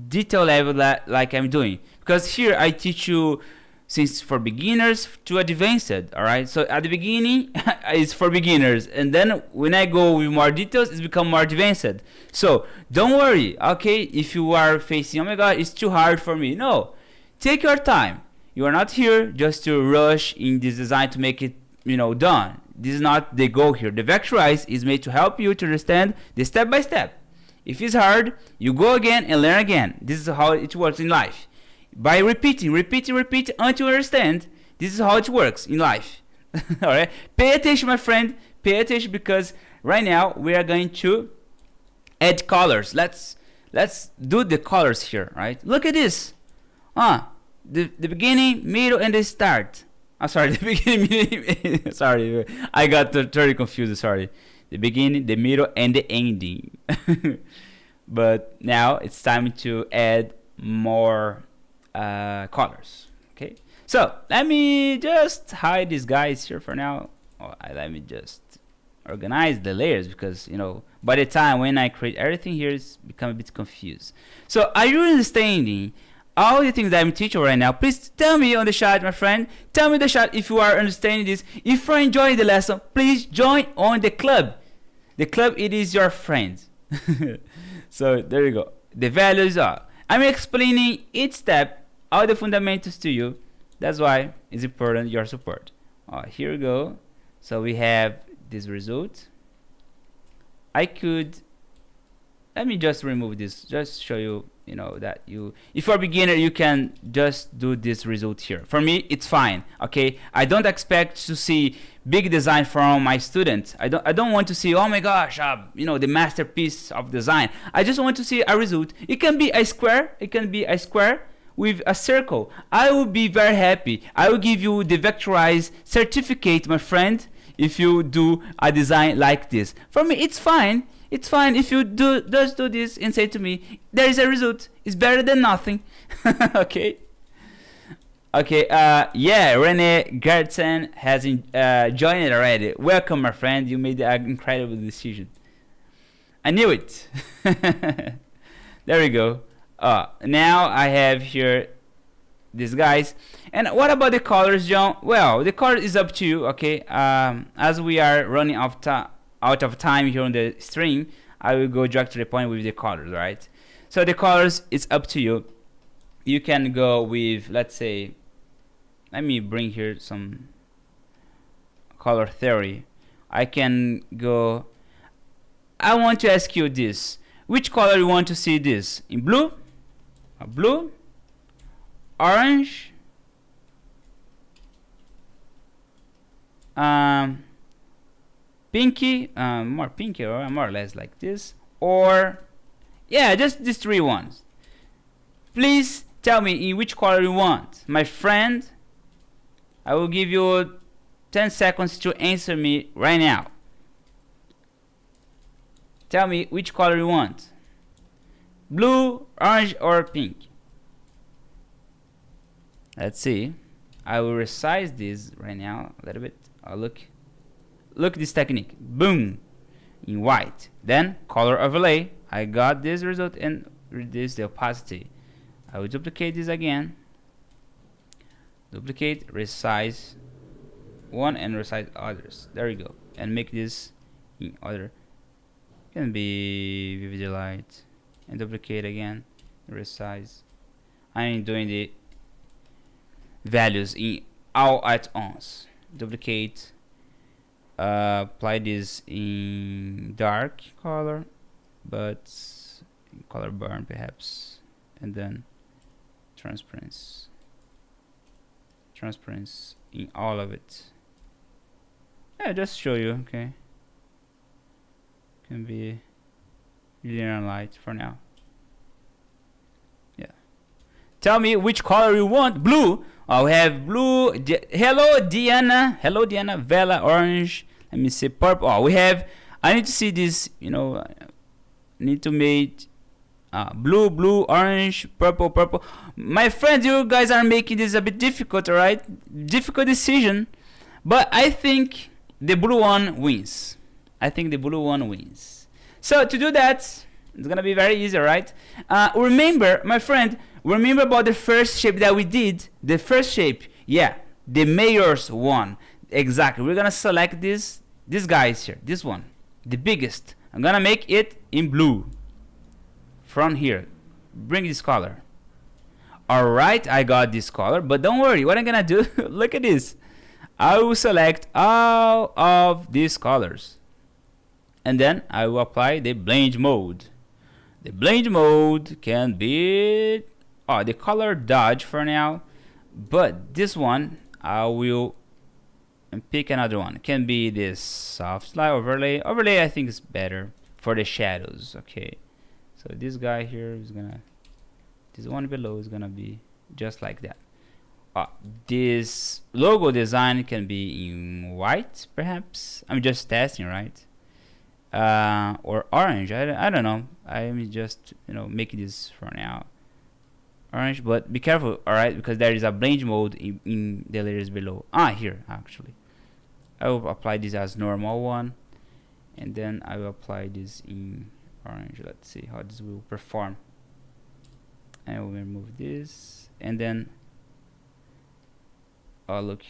detail level like I'm doing, because here I teach you since for beginners to advanced. Alright, so at the beginning it's for beginners, and then when I go with more details it's become more advanced. So don't worry, okay, if you are facing, oh my god, it's too hard for me. No, take your time. You are not here just to rush in this design to make it done. This is not the goal here. The Vectorize is made to help you to understand the step by step. If it's hard, you go again and learn again. This is how it works in life. By repeating until you understand. This is how it works in life. Alright? Pay attention, my friend. Pay attention, because right now we are going to add colors. Let's do the colors here, right? Look at this. The beginning, middle, and the start. Sorry, the beginning, sorry, I got totally confused, sorry. The beginning, the middle, and the ending. But now it's time to add more colors. Okay, so let me just hide these guys here for now. Let me just organize the layers, because by the time when I create everything here, it's become a bit confused. So are you understanding all the things that I'm teaching right now? Please tell me on the chat, my friend. Tell me in the chat if you are understanding this. If you're enjoying the lesson, please join on the club. The club, it is your friend. So there you go. The values are, I'm explaining each step, all the fundamentals to you. That's why it's important your support. Here we go. So we have this result. Let me just remove this, just show you, that if you're a beginner, you can just do this result here. For me, it's fine. Okay, I don't expect to see big design from my students. I don't want to see, oh my gosh, the masterpiece of design. I just want to see a result. It can be a square. It can be a square with a circle. I will be very happy. I will give you the Vectorize certificate, my friend, if you do a design like this. For me, it's fine. It's fine if you just do this and say to me, there is a result. It's better than nothing. Okay. Okay. Yeah, Rene Gertsen has joined already. Welcome, my friend. You made an incredible decision. I knew it. There we go. Now I have here these guys. And what about the colors, Jhon? Well, the color is up to you. Okay. As we are running out of time here on the stream, I will go direct to the point with the colors, right? So the colors, it's up to you. You can go with, let's say, let me bring here some color theory. I can go, I want to ask you this. Which color you want to see this? In blue? Blue? Orange? Pinky, more pinky, or more or less like this, or yeah, just these three ones. Please tell me in which color you want, my friend. I will give you 10 seconds to answer me right now. Tell me which color you want, blue, orange, or pink. Let's see. I will resize this right now a little bit. Look this technique. Boom, in white. Then color overlay. I got this result and reduce the opacity. I will duplicate this again. Duplicate, resize one and resize others. There we go. And make this in other. Can be vivid light and duplicate again. Resize. I'm doing the values in all at once. Duplicate. Apply this in dark color, but color burn perhaps, and then transparency in all of it. Yeah, just show you. Okay, can be linear light for now. Yeah, tell me which color you want. Blue. We have blue. Hello Diana. Hello Diana. Vela orange. Let me see, purple. We have, I need to see this, need to make blue, orange, purple. My friends, you guys are making this a bit difficult, alright? Difficult decision. But I think the blue one wins. So to do that, it's gonna be very easy, right? Remember, my friend, remember about the first shape that we did? The first shape, yeah, the mayor's one. Exactly. We're gonna select this guys here, this one, the biggest. I'm gonna make it in blue from here. Bring this color. Alright, I got this color, but don't worry, what I'm gonna do, look at this. I will select all of these colors and then I will apply the blend mode. The blend mode can be the color dodge for now, but this one I will pick another one. It can be this soft light overlay. I think is better for the shadows. Okay, so this guy here is gonna, this one below is gonna be just like that. This logo design can be in white perhaps. I'm just testing, right? Or orange. I don't know. I'm just making this for now. orange, but be careful, all right, because there is a blend mode in the layers below. Here actually I will apply this as normal one, and then I will apply this in orange. Let's see how this will perform. I will remove this, and then look,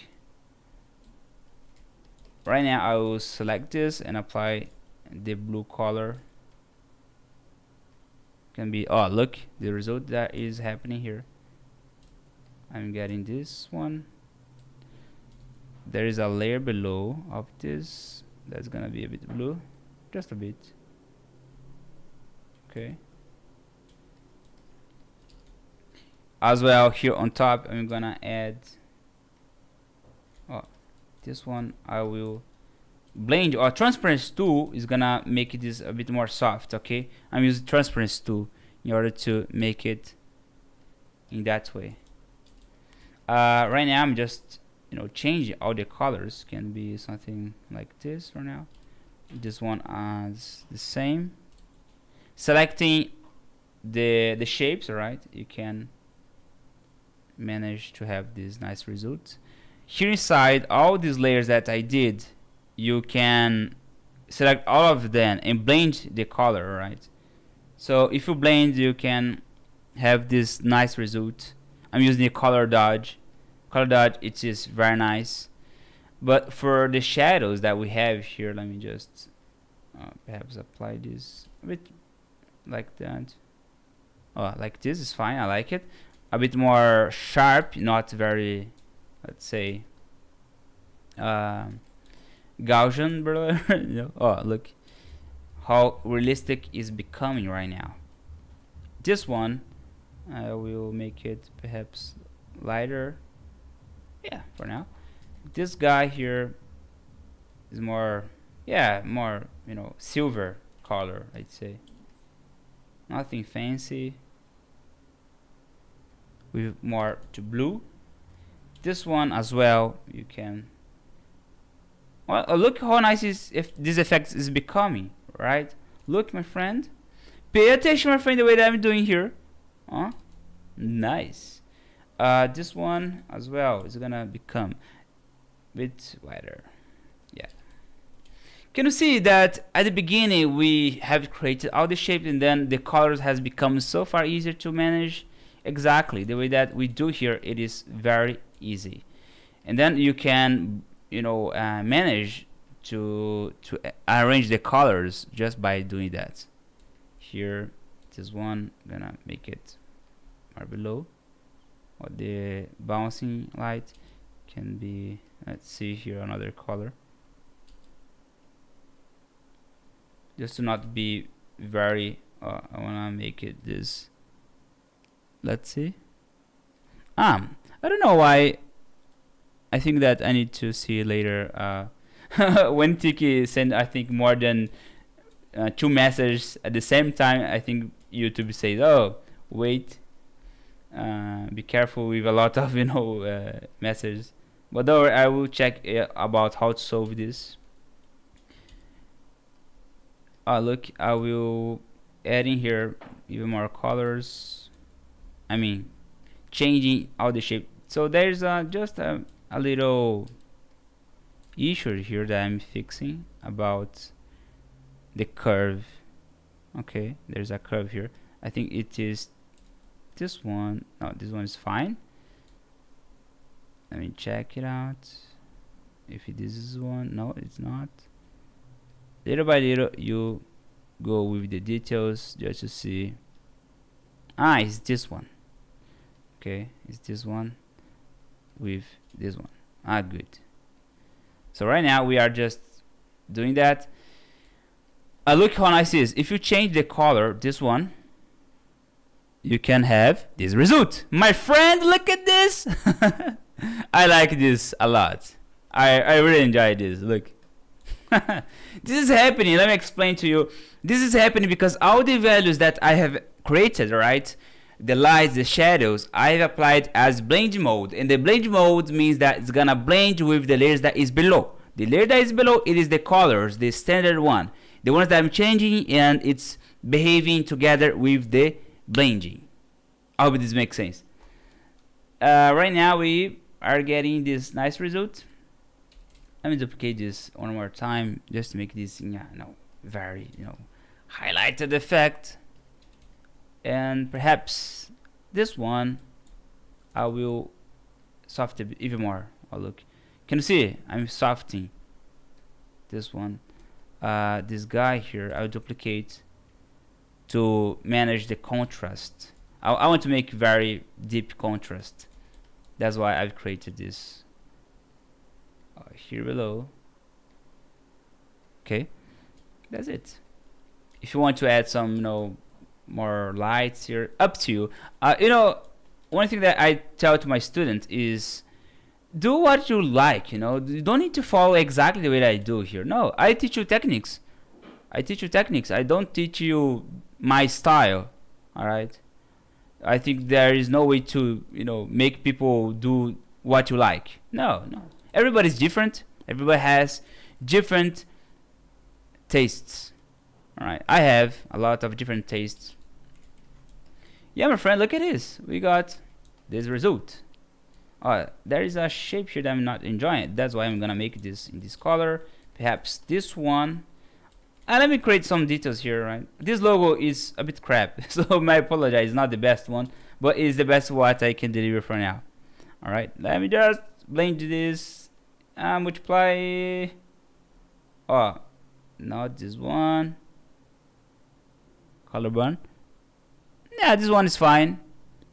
right now I will select this and apply the blue color. Can be, look, the result that is happening here. I'm getting this one. There is a layer below of this that's gonna be a bit blue, just a bit. Okay. As well, here on top I'm gonna add this one. I will blend, or transparency tool is gonna make this a bit more soft. Okay, I'm using transparency tool in order to make it in that way. Right now I'm just changing all the colors. Can be something like this for now. This one as the same. Selecting the shapes, right? You can manage to have this nice result. Here inside all these layers that I did, you can select all of them and blend the color, right? So if you blend, you can have this nice result. I'm using the color dodge. Color dodge, it is very nice. But for the shadows that we have here, let me just perhaps apply this a bit like that. Like this is fine. I like it. A bit more sharp, not very, let's say, Gaussian, brother. Look how realistic is becoming right now. This one, I will make it perhaps lighter. Yeah, for now. This guy here is more, more, silver color, I'd say. Nothing fancy. With more to blue. This one as well, you can. Well, look how nice if this effect is becoming, right? Look, my friend. Pay attention, my friend, the way that I'm doing here. Nice. This one as well is gonna become a bit wider. Yeah. Can you see that at the beginning we have created all the shapes, and then the colors has become so far easier to manage? Exactly the way that we do here, it is very easy. And then you can manage to arrange the colors just by doing that. Here, this one, gonna make it more below, or the bouncing light can be, let's see here, another color, just to not be very I wanna make it this. Let's see. I don't know why. I think that I need to see later. When Tiki sent, I think, more than 2 messages at the same time, I think YouTube says, "Oh, wait, be careful with a lot of messages." But don't worry, I will check about how to solve this. Look, I will add in here even more colors. I mean, changing all the shape. So there's just a little issue here that I'm fixing about the curve. Okay, there's a curve here. I think it is this one. No, this one is fine. Let me check it out. If this is one, no, it's not. Little by little, you go with the details just to see. It's this one. Okay, it's this one with this one. Good. So right now we are just doing that. Look how nice it is. If you change the color, this one, you can have this result. My friend, look at this. I like this a lot. I really enjoy this. Look. This is happening. Let me explain to you. This is happening because all the values that I have created, right? The lights, the shadows, I have applied as blend mode. And the blend mode means that it's gonna blend with the layers that is below. The layer that is below, it is the colors, the standard one. The ones that I'm changing, and it's behaving together with the blending. I hope this makes sense. Right now we are getting this nice result. Let me duplicate this one more time just to make this very highlighted effect. And perhaps this one I will soften it even more. Oh look, can you see I'm softening this one. This guy here I'll duplicate to manage the contrast. I want to make very deep contrast. That's why I've created this here below. Okay, that's it. If you want to add some more lights here, up to you. One thing that I tell to my students is do what you like. You don't need to follow exactly the way that I do here. No, I teach you techniques. I don't teach you my style. All right. I think there is no way to make people do what you like. No. Everybody's different. Everybody has different tastes. All right. I have a lot of different tastes. Yeah, my friend, look at this. We got this result. There is a shape here that I'm not enjoying. That's why I'm gonna make this in this color. Perhaps this one. Let me create some details here, right? This logo is a bit crap, so my apologies. It's not the best one, but it's the best what I can deliver for now. All right, let me just blend this. Multiply. Not this one. Color burn. Yeah, this one is fine.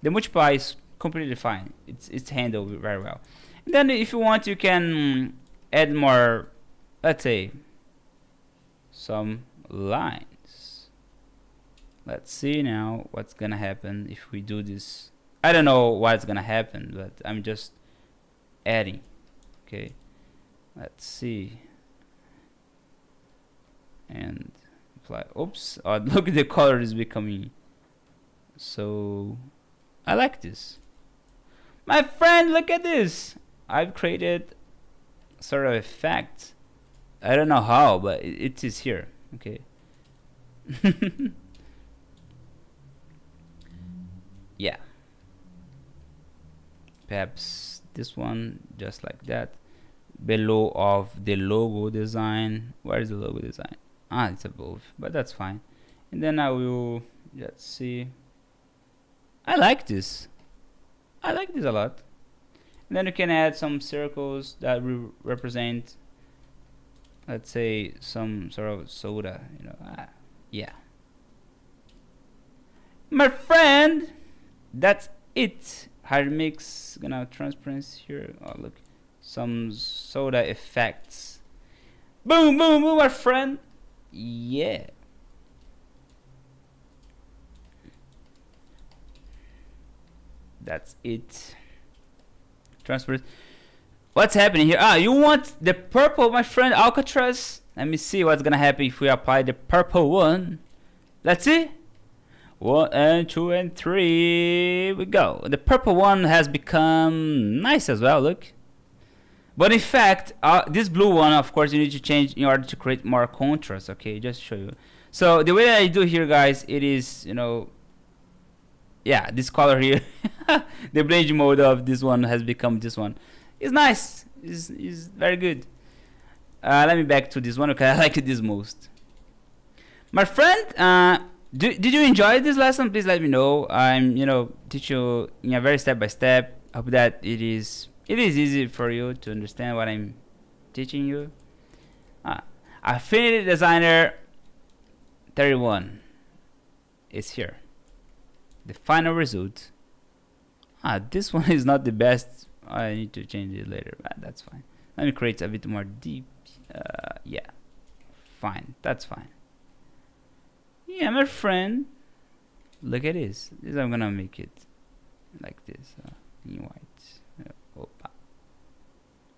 The multiply is completely fine. It's handled very well. And then if you want, you can add more. Let's say some lines. Let's see now what's gonna happen if we do this. I don't know what's gonna happen, but I'm just adding. Okay, let's see. And apply. Oops. Look at the color is becoming. So I like this. My friend, look at this. I've created sort of effect. I don't know how, but it is here. Okay. Yeah. Perhaps this one just like that. Below of the logo design. Where is the logo design? It's above, but that's fine. And then I will, let's see. I like this. I like this a lot. And then you can add some circles that represent, let's say, some sort of soda. Yeah. My friend, that's it. Hard mix, gonna have transparency here. Look, some soda effects. Boom, boom, boom, my friend. Yeah. That's it. Transparent. What's happening here? You want the purple, my friend Alcatraz? Let me see what's gonna happen if we apply the purple one. Let's see. 1 and 2 and 3. We go. The purple one has become nice as well. Look. But in fact, this blue one, of course, you need to change in order to create more contrast. Okay, just to show you. So the way that I do here, guys, it is yeah, this color here. The blend mode of this one has become this one. It's nice. It's very good. Let me back to this one because I like this most. My friend, did you enjoy this lesson? Please let me know. I'm teach you in a very step by step. I hope that it is easy for you to understand what I'm teaching you. Affinity Designer 31 is here. The final result. This one is not the best. I need to change it later, but that's fine. Let me create a bit more deep. Yeah, fine. That's fine. Yeah, my friend. Look at this. I'm gonna make it like this in white.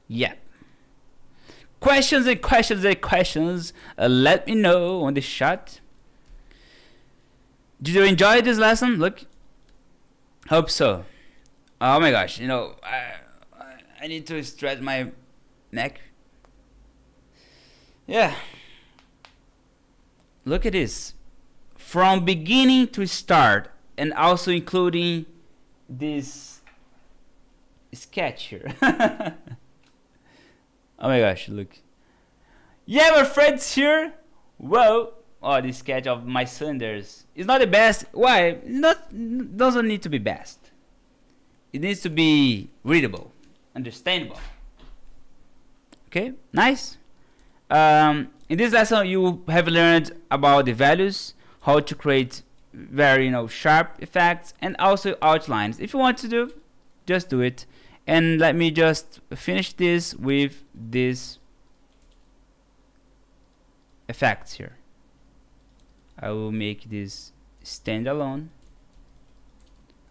Yeah. Questions and questions and questions. Let me know on the chat. Did you enjoy this lesson? Look. Hope so. Oh my gosh, I need to stretch my neck. Yeah. Look at this. From beginning to start, and also including this sketch here. Oh my gosh, look. Yeah, my friends here. Whoa. Oh, this sketch of my cylinders is not the best. Why? Doesn't need to be best. It needs to be readable, understandable. Okay, nice. In this lesson, you have learned about the values, how to create very sharp effects, and also outlines. If you want to do, just do it. And let me just finish this with this effects here. I will make this standalone.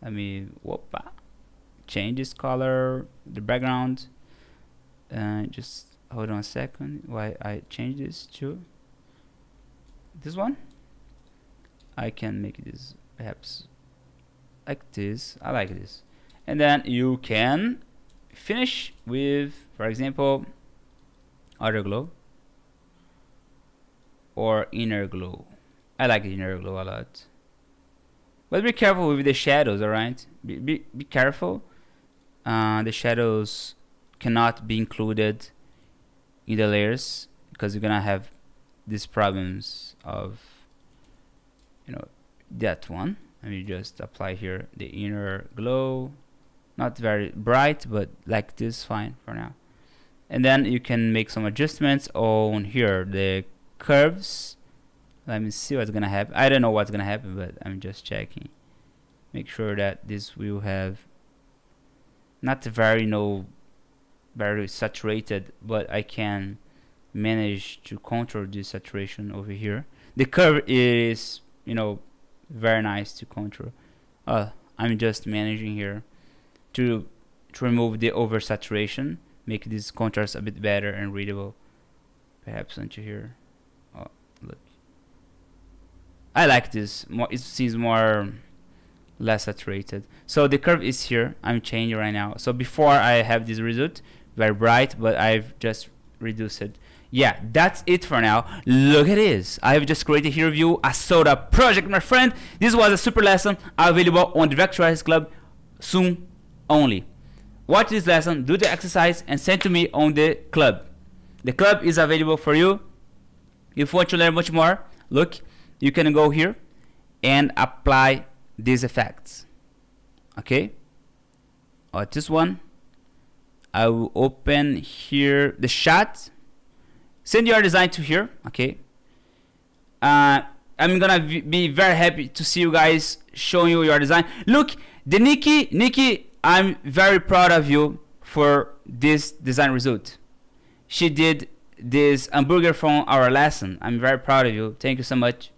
Let me change this color, the background. Just hold on a second while I change this to this one. I can make this perhaps like this. I like this. And then you can finish with, for example, outer glow or inner glow. I like inner glow a lot. But be careful with the shadows, alright? Be careful. The shadows cannot be included in the layers because you're gonna have these problems of that one. Let me just apply here the inner glow. Not very bright, but like this, fine for now. And then you can make some adjustments on here, the curves. Let me see what's gonna happen. I don't know what's gonna happen, but I'm just checking. Make sure that this will have not very very saturated, but I can manage to control this saturation over here. The curve is very nice to control. I'm just managing here to remove the oversaturation, make this contrast a bit better and readable. Perhaps onto here. Oh, look. I like this. It seems less saturated. So the curve is here. I'm changing right now. So before I have this result, very bright, but I've just reduced it. Yeah, that's it for now. Look at this. I've just created here review a soda project, my friend. This was a super lesson available on the Vectorize Club soon only. Watch this lesson, do the exercise, and send to me on the club. The club is available for you. If you want to learn much more, look, you can go here and apply these effects. Okay? This one. I will open here the shot. Send your design to here. Okay. I'm gonna be very happy to see you guys showing you your design. Look, the Nikki, I'm very proud of you for this design result. She did this hamburger from our lesson. I'm very proud of you. Thank you so much.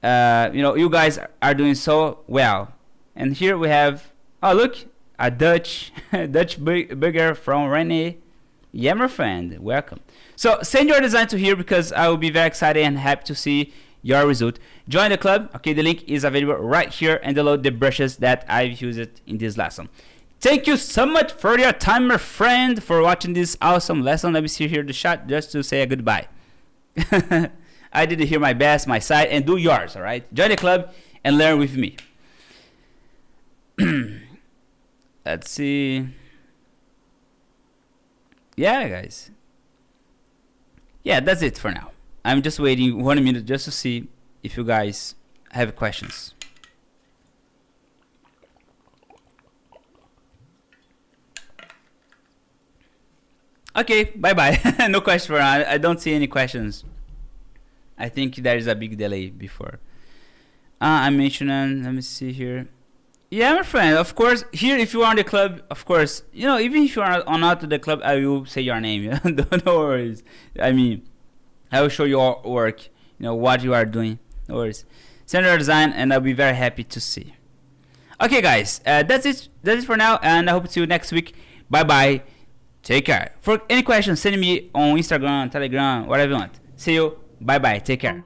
You guys are doing so well. And here we have, oh look, a Dutch burger from Rene. Yeah, my friend, welcome. So send your design to here because I will be very excited and happy to see your result. Join the club. Okay, the link is available right here, and download the brushes that I've used in this lesson. Thank you so much for your time, my friend, for watching this awesome lesson. Let me see here the shot just to say a goodbye. I did here my best, my side, and do yours, all right? Join the club and learn with me. Let's see. Yeah, guys. Yeah, that's it for now. I'm just waiting 1 minute just to see if you guys have questions. Okay, bye-bye. No question for now. I don't see any questions. I think there is a big delay before. I'm mentioning, let me see here. Yeah, my friend, of course, here if you are in the club, of course, even if you are not to the club, I will say your name. No worries. I mean, I will show your work, what you are doing. No worries. Send your design and I'll be very happy to see. Okay, guys, that's it for now, and I hope to see you next week. Bye-bye. Take care. For any questions, send me on Instagram, Telegram, whatever you want. See you. Bye-bye. Take care.